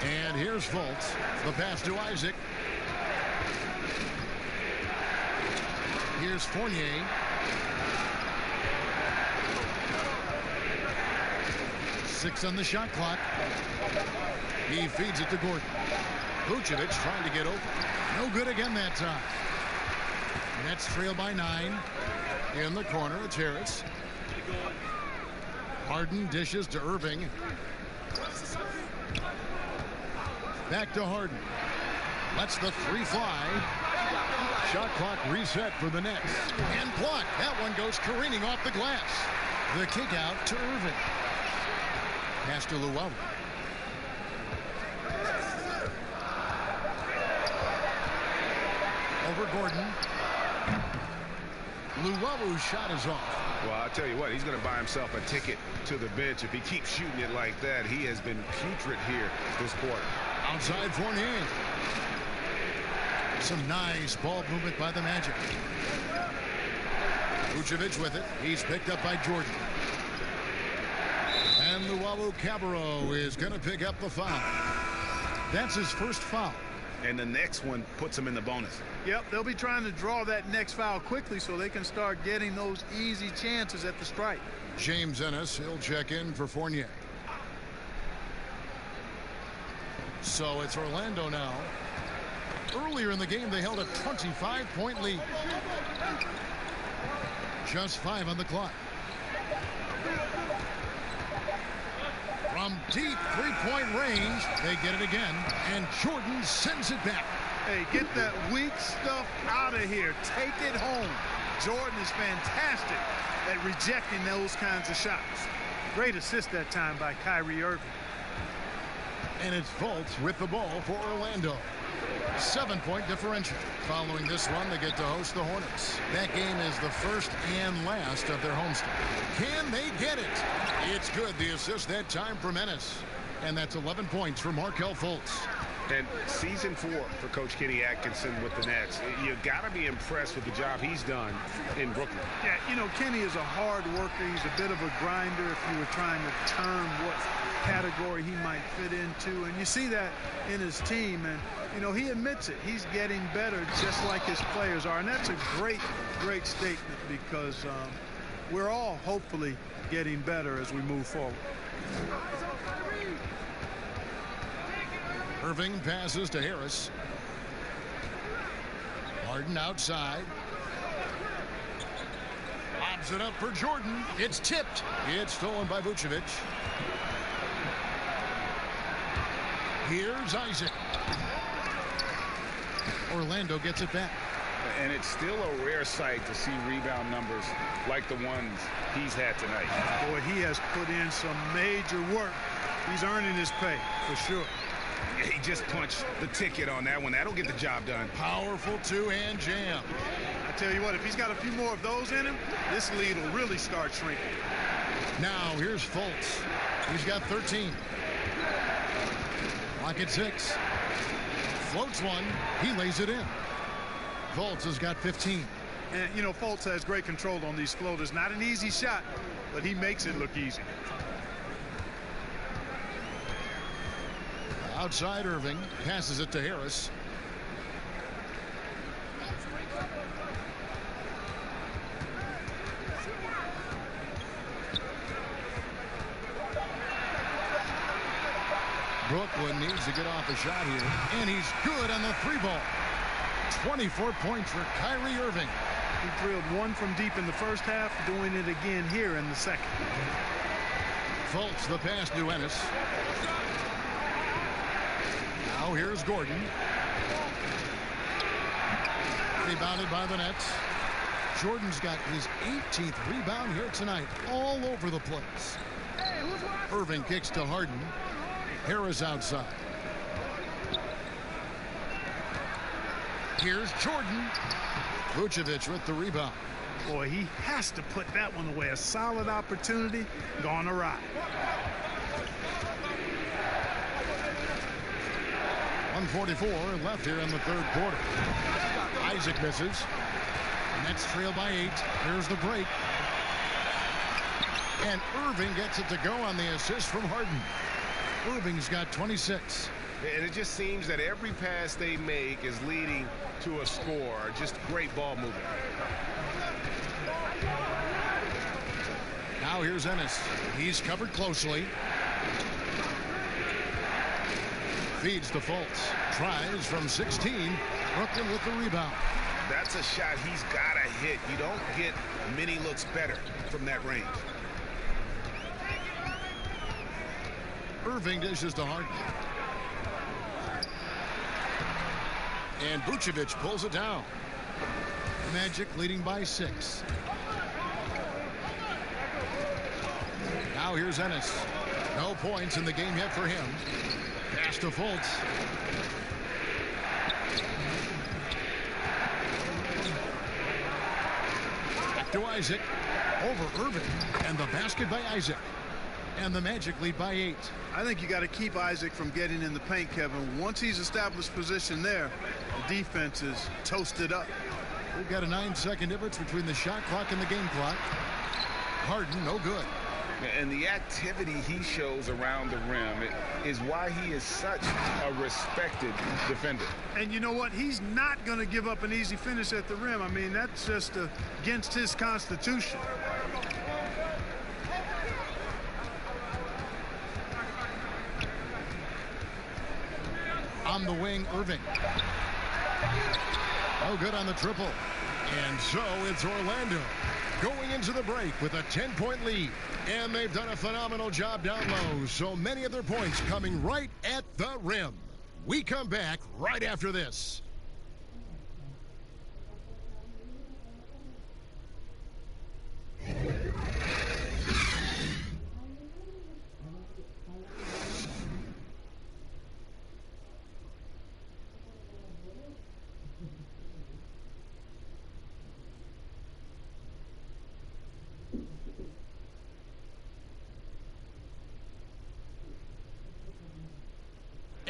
And here's Fultz. The pass to Isaac. Here's Fournier. Six on the shot clock. He feeds it to Gordon. Vucevic trying to get open. No good again that time. Nets trail by 9. In the corner, it's Harris. Harden dishes to Irving. Back to Harden. Lets the 3 fly. Shot clock reset for the Nets. And blocked. That one goes careening off the glass. The kick out to Irving. Pass to Luwawu. Over Gordon. Luwawu's shot is off. Well, I'll tell you what, he's going to buy himself a ticket to the bench if he keeps shooting it like that. He has been putrid here this quarter. Outside Fournier. Some nice ball movement by the Magic. Vucevic with it. He's picked up by Jordan. And Luwawu-Cabarrot is going to pick up the foul. That's his first foul. And the next one puts him in the bonus. Yep, they'll be trying to draw that next foul quickly so they can start getting those easy chances at the stripe. James Ennis, he'll check in for Fournier. So it's Orlando now. Earlier in the game, they held a 25-point lead. Just 5 on the clock. From deep three-point range, they get it again, and Jordan sends it back. Hey, get that weak stuff out of here. Take it home. Jordan is fantastic at rejecting those kinds of shots. Great assist that time by Kyrie Irving. And it's Fultz with the ball for Orlando. 7-point differential. Following this one, they get to host the Hornets. That game is the first and last of their homestand. Can they get it? It's good. The assist that time from Ennis. And that's 11 points for Markelle Fultz. And season 4 for Coach Kenny Atkinson with the Nets. You got to be impressed with the job he's done in Brooklyn. Yeah, you know, Kenny is a hard worker. He's a bit of a grinder if you were trying to term what category he might fit into. And you see that in his team. And, you know, he admits it. He's getting better just like his players are. And that's a great, great statement because we're all hopefully getting better as we move forward. Irving passes to Harris. Harden outside. Lobs it up for Jordan. It's tipped. It's stolen by Vucevic. Here's Isaac. Orlando gets it back. And it's still a rare sight to see rebound numbers like the ones he's had tonight. Boy, he has put in some major work. He's earning his pay, for sure. He just punched the ticket on that one. That'll get the job done. Powerful two-hand jam. I tell you what, if he's got a few more of those in him, this lead will really start shrinking. Now, here's Fultz. He's got 13. Clock at 6. Floats one. He lays it in. Fultz has got 15. And, you know, Fultz has great control on these floaters. Not an easy shot, but he makes it look easy. Outside Irving. Passes it to Harris. Brooklyn needs to get off a shot here. And he's good on the 3-ball. 24 points for Kyrie Irving. He drilled one from deep in the first half, doing it again here in the second. Fultz the pass to Ennis. Now here's Gordon. Rebounded by the Nets. Jordan's got his 18th rebound here tonight, all over the place. Irving kicks to Harden. Harris outside. Here's Jordan. Vucevic with the rebound. Boy, he has to put that one away. A solid opportunity gone awry. .144 left here in the third quarter. Isaac misses. Nets trail by 8. Here's the break. And Irving gets it to go on the assist from Harden. Irving's got 26. And it just seems that every pass they make is leading to a score. Just great ball movement. Now here's Ennis. He's covered closely. Feeds to Fultz. Tries from 16. Brooklyn with the rebound. That's a shot he's got to hit. You don't get many looks better from that range. Irving dishes to Harden. And Vucevic pulls it down. Magic leading by 6. Now here's Ennis. No points in the game yet for him. Pass to Fultz. Back to Isaac. Over Irving. And the basket by Isaac. And the Magic lead by 8. I think you got to keep Isaac from getting in the paint, Kevin. Once he's established position there, the defense is toasted up. We've got a 9-second difference between the shot clock and the game clock. Harden, no good. And the activity he shows around the rim is why he is such a respected defender. And you know what? He's not going to give up an easy finish at the rim. I mean, that's just against his constitution. On the wing, Irving. No good on the triple. And so it's Orlando going into the break with a 10-point lead. And they've done a phenomenal job down low. So many of their points coming right at the rim. We come back right after this.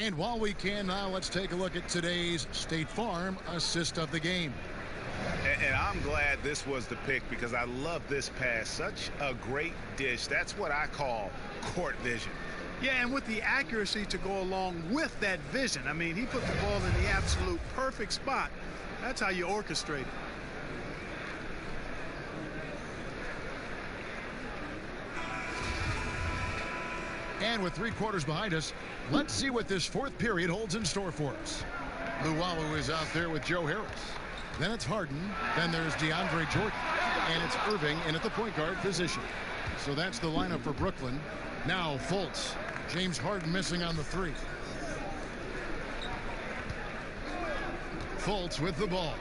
And while we can now, let's take a look at today's State Farm assist of the game. And I'm glad this was the pick because I love this pass. Such a great dish. That's what I call court vision. Yeah, and with the accuracy to go along with that vision. I mean, he put the ball in the absolute perfect spot. That's how you orchestrate it. And with 3 quarters behind us, let's see what this 4th period holds in store for us. Luwawu is out there with Joe Harris. Then it's Harden. Then there's DeAndre Jordan. And it's Irving in at the point guard position. So that's the lineup for Brooklyn. Now Fultz. James Harden missing on the 3. Fultz with the ball.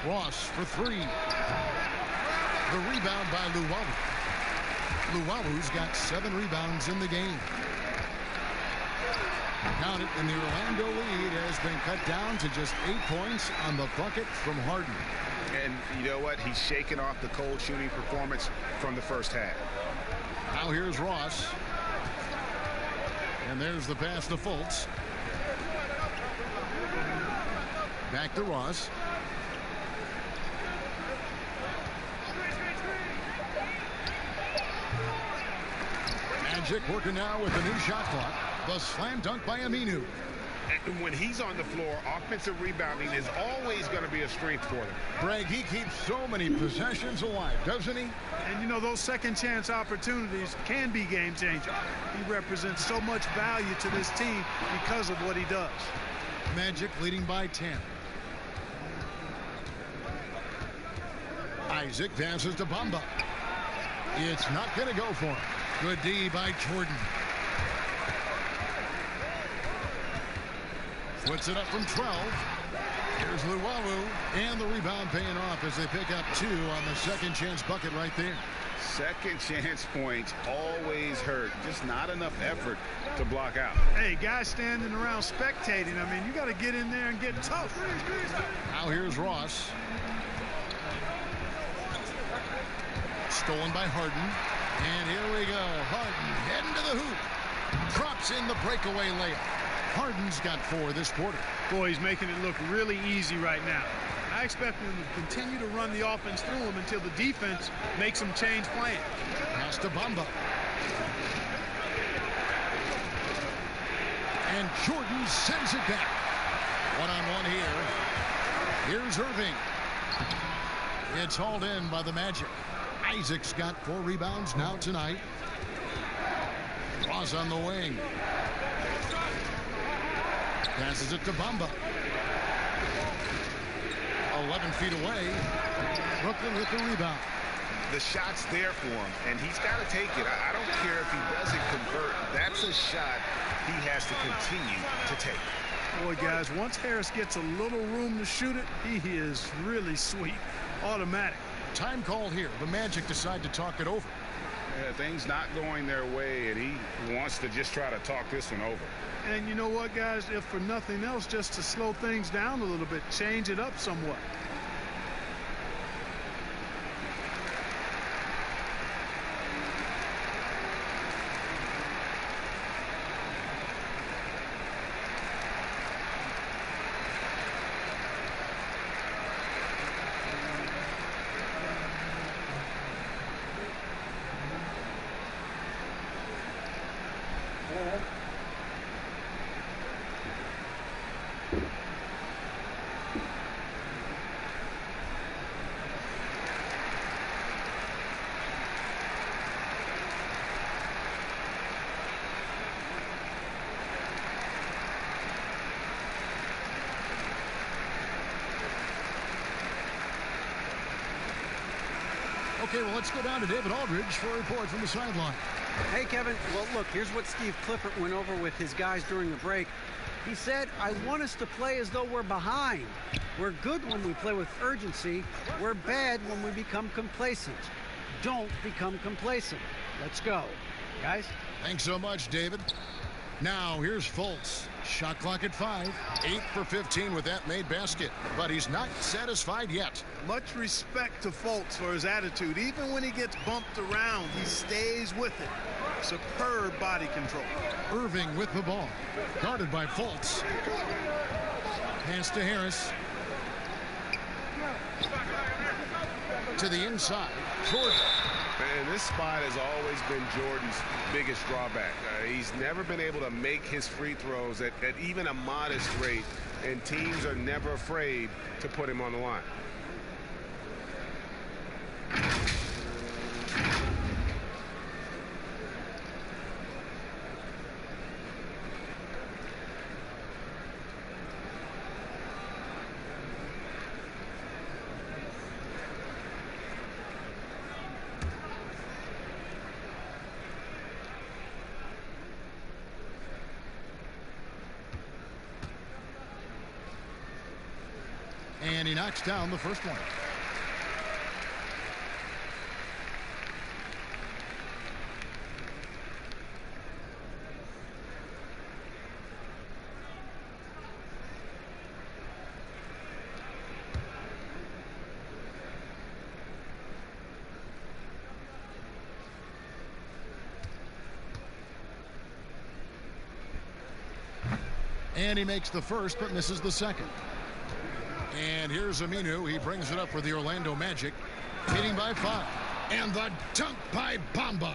Ross for 3. The rebound by Luwawu. Luwawu's got 7 rebounds in the game. Count it, and the Orlando lead has been cut down to just 8 points on the bucket from Harden. And you know what? He's shaking off the cold shooting performance from the first half. Now here's Ross. And there's the pass to Fultz. Back to Ross. Magic working now with the new shot clock. The slam dunk by Aminu. And when he's on the floor, offensive rebounding is always going to be a strength for them. Greg, he keeps so many possessions alive, doesn't he? And, you know, those second chance opportunities can be game changer. He represents so much value to this team because of what he does. Magic leading by 10. Isaac passes to Bamba. It's not going to go for him. Good D by Jordan. Puts it up from 12. Here's Luwawu, and the rebound paying off as they pick up 2 on the second chance bucket right there. Second chance points always hurt. Just not enough effort to block out. Hey, guys standing around spectating. I mean, you got to get in there and get tough. Now here's Ross. Stolen by Harden. And here we go. Harden heading to the hoop. Drops in the breakaway layup. Harden's got 4 this quarter. Boy, he's making it look really easy right now. I expect him to continue to run the offense through him until the defense makes him change plan. Pass to Bamba. And Jordan sends it back. One-on-one here. Here's Irving. It's hauled in by the Magic. Isaac's got 4 rebounds now tonight. Ross on the wing. Passes it to Bamba. 11 feet away. Brooklyn with the rebound. The shot's there for him, and he's got to take it. I don't care if he doesn't convert. That's a shot he has to continue to take. Boy, guys, once Harris gets a little room to shoot it, he is really sweet. Automatic. Time called here. The Magic decide to talk it over. Yeah, things not going their way, and he wants to just try to talk this one over. And you know what, guys? If for nothing else, just to slow things down a little bit, change it up somewhat. Okay, well, let's go down to David Aldridge for a report from the sideline. Hey, Kevin. Well, look, here's what Steve Clifford went over with his guys during the break. He said, I want us to play as though we're behind. We're good when we play with urgency. We're bad when we become complacent. Don't become complacent. Let's go. Guys? Thanks so much, David. Now, here's Fultz. Shot clock at 5. 8 for 15 with that made basket. But he's not satisfied yet. Much respect to Fultz for his attitude. Even when he gets bumped around, he stays with it. Superb body control. Irving with the ball. Guarded by Fultz. Pass to Harris. To the inside. Jordan. And this spot has always been Jordan's biggest drawback. He's never been able to make his free throws at even a modest rate, and teams are never afraid to put him on the line. And he knocks down the first one. And he makes the first but misses the second. And here's Aminu. He brings it up for the Orlando Magic. Leading by 5. And the dunk by Bamba.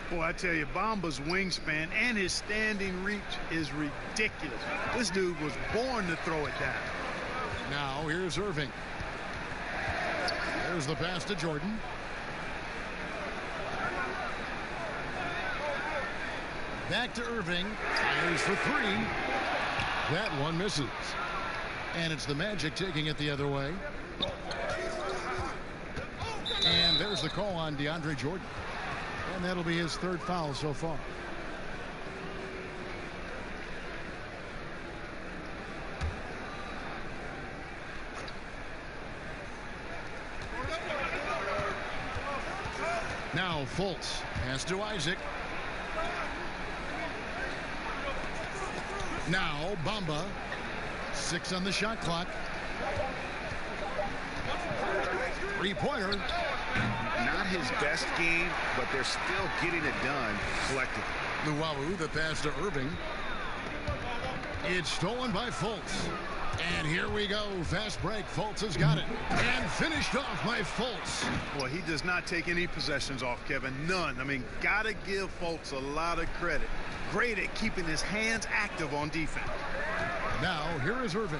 Boy, I tell you, Bamba's wingspan and his standing reach is ridiculous. This dude was born to throw it down. Now here's Irving. There's the pass to Jordan. Back to Irving. Fires for 3. That one misses. And it's the Magic taking it the other way. And there's the call on DeAndre Jordan. And that'll be his 3rd foul so far. Now Fultz has to Isaac. Now Bamba. 6 on the shot clock. 3-pointer. Not his best game, but they're still getting it done collectively. Luwawu, the pass to Irving. It's stolen by Fultz. And here we go. Fast break. Fultz has got it. And finished off by Fultz. Boy, he does not take any possessions off, Kevin. None. I mean, gotta give Fultz a lot of credit. Great at keeping his hands active on defense. Now, here is Irving.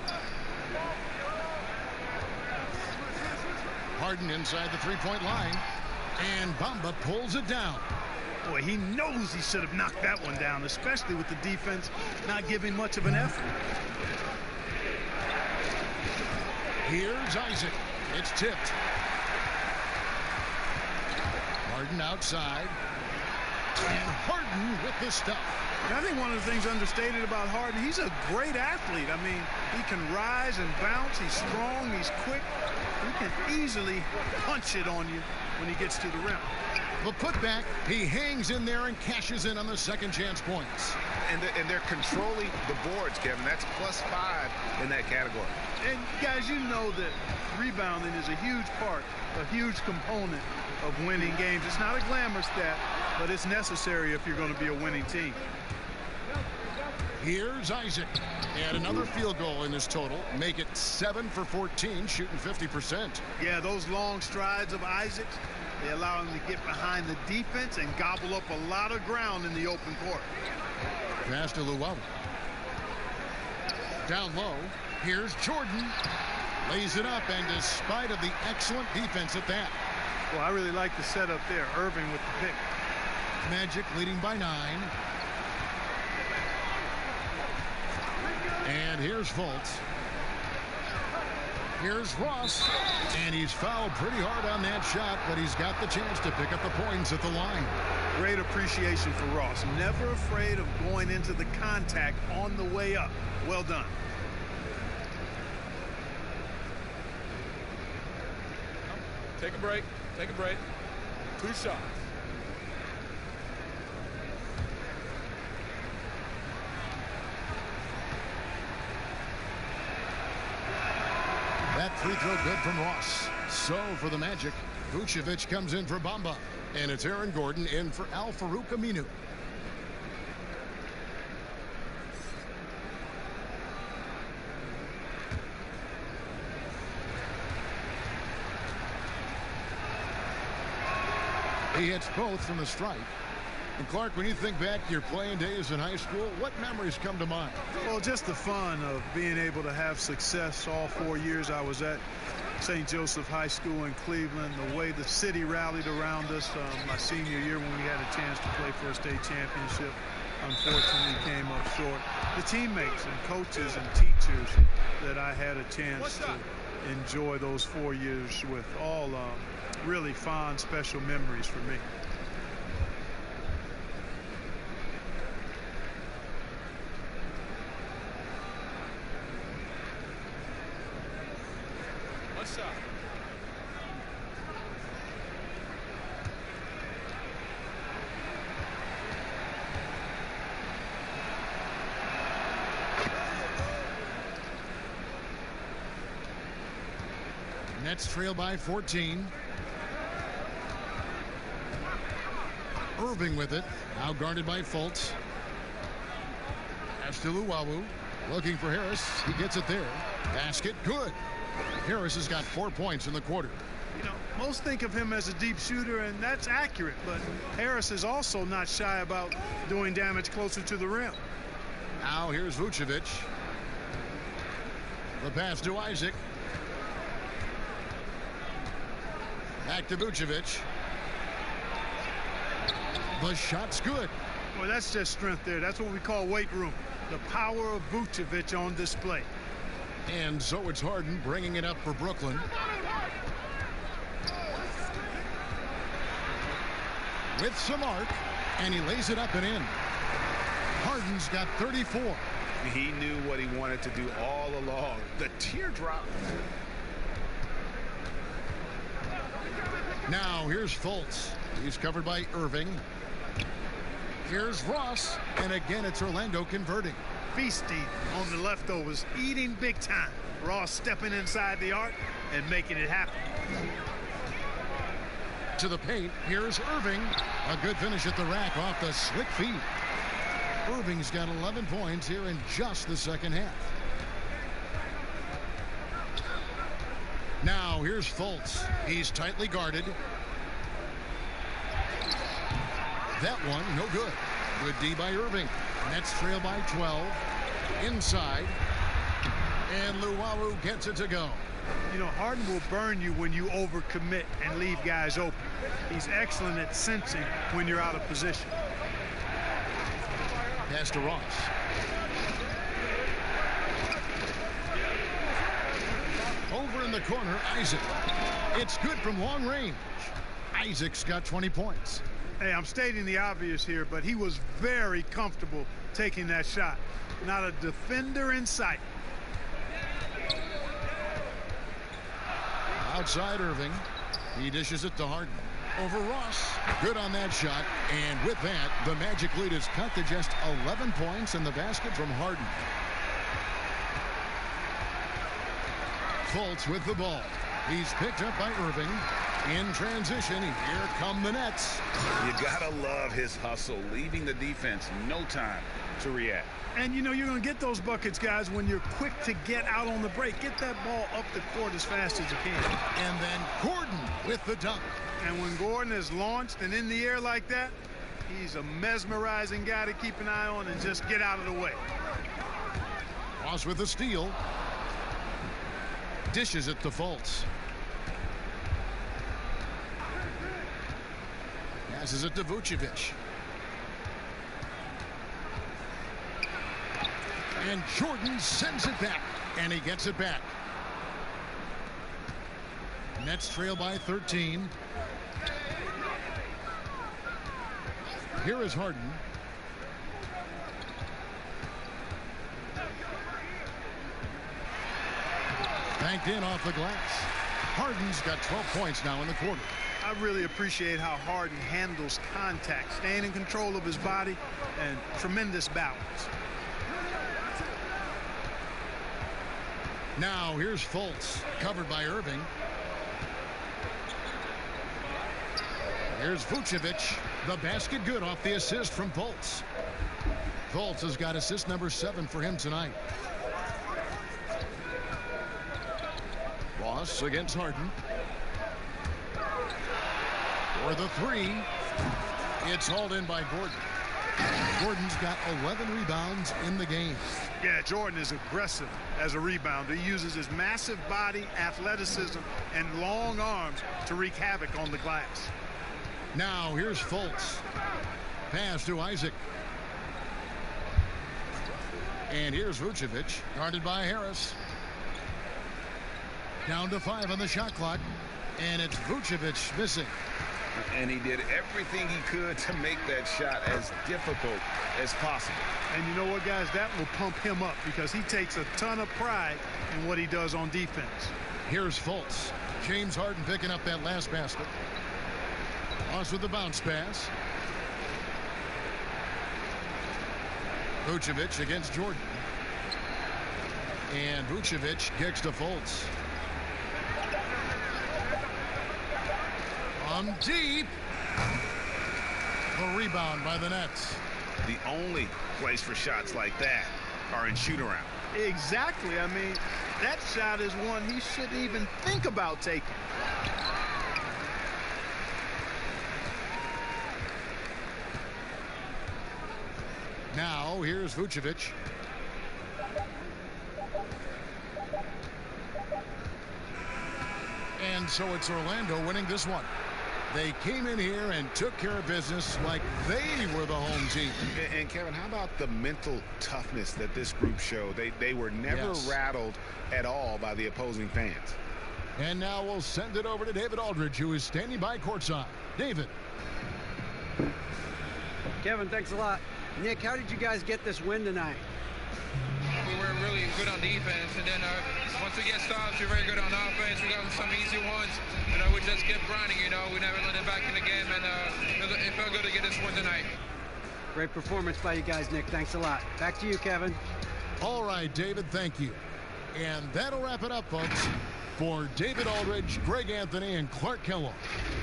Harden inside the 3-point line. And Bamba pulls it down. Boy, he knows he should have knocked that one down, especially with the defense not giving much of an effort. Here's Isaac. It's tipped. Harden outside. And Harden with the stuff. I think one of the things understated about Harden, he's a great athlete. I mean, he can rise and bounce. He's strong. He's quick. He can easily punch it on you when he gets to the rim. The putback, he hangs in there and cashes in on the second chance points. And they're controlling the boards, Kevin. That's +5 in that category. And guys, you know that rebounding is a huge part, a huge component of winning games. It's not a glamour stat, but it's necessary if you're going to be a winning team. Here's Isaac. And another field goal in his total. Make it 7 for 14, shooting 50%. Yeah, those long strides of Isaac, they allow him to get behind the defense and gobble up a lot of ground in the open court. Pass to Luwawu. Down low. Here's Jordan. Lays it up, and despite of the excellent defense at that. Well, I really like the setup there. Irving with the pick. Magic leading by 9. And here's Fultz. Here's Ross, and he's fouled pretty hard on that shot, but he's got the chance to pick up the points at the line. Great appreciation for Ross. Never afraid of going into the contact on the way up. Well done. Take a break. Take a break. 2 shots. That free throw good from Ross. So for the Magic, Vucevic comes in for Bamba. And it's Aaron Gordon in for Al-Farouq Aminu. He hits both from the stripe. And Clark, when you think back to your playing days in high school, what memories come to mind? Well, just the fun of being able to have success all 4 years I was at St. Joseph High School in Cleveland, the way the city rallied around us my senior year when we had a chance to play for a state championship. Unfortunately came up short. The teammates and coaches and teachers that I had a chance to enjoy those 4 years with, all really fond, special memories for me. Nets trail by 14. Irving with it. Now guarded by Fultz. Pass to Luwawu. Looking for Harris. He gets it there. Basket good. Harris has got 4 points in the quarter. You know, most think of him as a deep shooter, and that's accurate, but Harris is also not shy about doing damage closer to the rim. Now here's Vucevic. The pass to Isaac. Back to Vucevic. The shot's good. Well, that's just strength there. That's what we call weight room. The power of Vucevic on display. And so it's Harden bringing it up for Brooklyn. With some arc, and he lays it up and in. Harden's got 34. He knew what he wanted to do all along. The teardrop. Now here's Fultz. He's covered by Irving. Here's Ross, and again it's Orlando converting. Feasting on the leftovers, eating big time. Ross stepping inside the arc and making it happen. To the paint, here's Irving. A good finish at the rack off the slick feet. Irving's got 11 points here in just the second half. Now here's Fultz. He's tightly guarded. That one, no good. Good D by Irving. Nets trail by 12. Inside. And Luwawu gets it to go. You know, Harden will burn you when you overcommit and leave guys open. He's excellent at sensing when you're out of position. Pass to Ross. Over in the corner, Isaac. It's good from long range. Isaac's got 20 points. Hey, I'm stating the obvious here, but he was very comfortable taking that shot. Not a defender in sight. Outside Irving. He dishes it to Harden. Over Ross. Good on that shot. And with that, the Magic lead is cut to just 11 points in the basket from Harden. Fultz with the ball. He's picked up by Irving. In transition, here come the Nets. You gotta love his hustle, leaving the defense no time to react. And you know you're going to get those buckets, guys, when you're quick to get out on the break. Get that ball up the court as fast as you can. And then Gordon with the dunk. And when Gordon is launched and in the air like that, he's a mesmerizing guy to keep an eye on and just get out of the way. Ross with the steal. Dishes it to Fultz. Passes it to Vucevic. And Jordan sends it back. And he gets it back. Nets trail by 13. Here is Harden. Banked in off the glass. Harden's got 12 points now in the quarter. I really appreciate how Harden handles contact, staying in control of his body, and tremendous balance. Now here's Fultz, covered by Irving. Here's Vucevic. The basket good off the assist from Fultz. Fultz has got assist number 7 for him tonight. Ross against Harden. For the 3. It's hauled in by Gordon. Gordon's got 11 rebounds in the game. Yeah, Jordan is aggressive as a rebounder. He uses his massive body, athleticism, and long arms to wreak havoc on the glass. Now here's Fultz. Pass to Isaac. And here's Vucevic, guarded by Harris. Down to 5 on the shot clock. And it's Vucevic missing. And he did everything he could to make that shot as difficult as possible. And you know what, guys? That will pump him up because he takes a ton of pride in what he does on defense. Here's Fultz. James Harden picking up that last basket. Ross with the bounce pass. Vucevic against Jordan. And Vucevic kicks to Fultz. From deep. The rebound by the Nets. The only place for shots like that are in shoot-around. Exactly. I mean, that shot is one he shouldn't even think about taking. Now, here's Vucevic. And so it's Orlando winning this one. They came in here and took care of business like they were the home team. And Kevin, how about the mental toughness that this group showed? They were never rattled at all by the opposing fans. And now we'll send it over to David Aldridge, who is standing by courtside. David. Kevin, thanks a lot. Nick, how did you guys get this win tonight? We were really good on defense, and then once we get stops, we're very good on offense. We got some easy ones, and we just kept grinding. We never let it back in the game, and it felt good to get this win tonight. Great performance by you guys, Nick. Thanks a lot. Back to you, Kevin. All right, David, thank you. And that'll wrap it up, folks. For David Aldridge, Greg Anthony, and Clark Kellogg,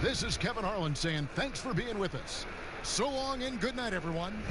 this is Kevin Harlan saying thanks for being with us. So long and good night, everyone.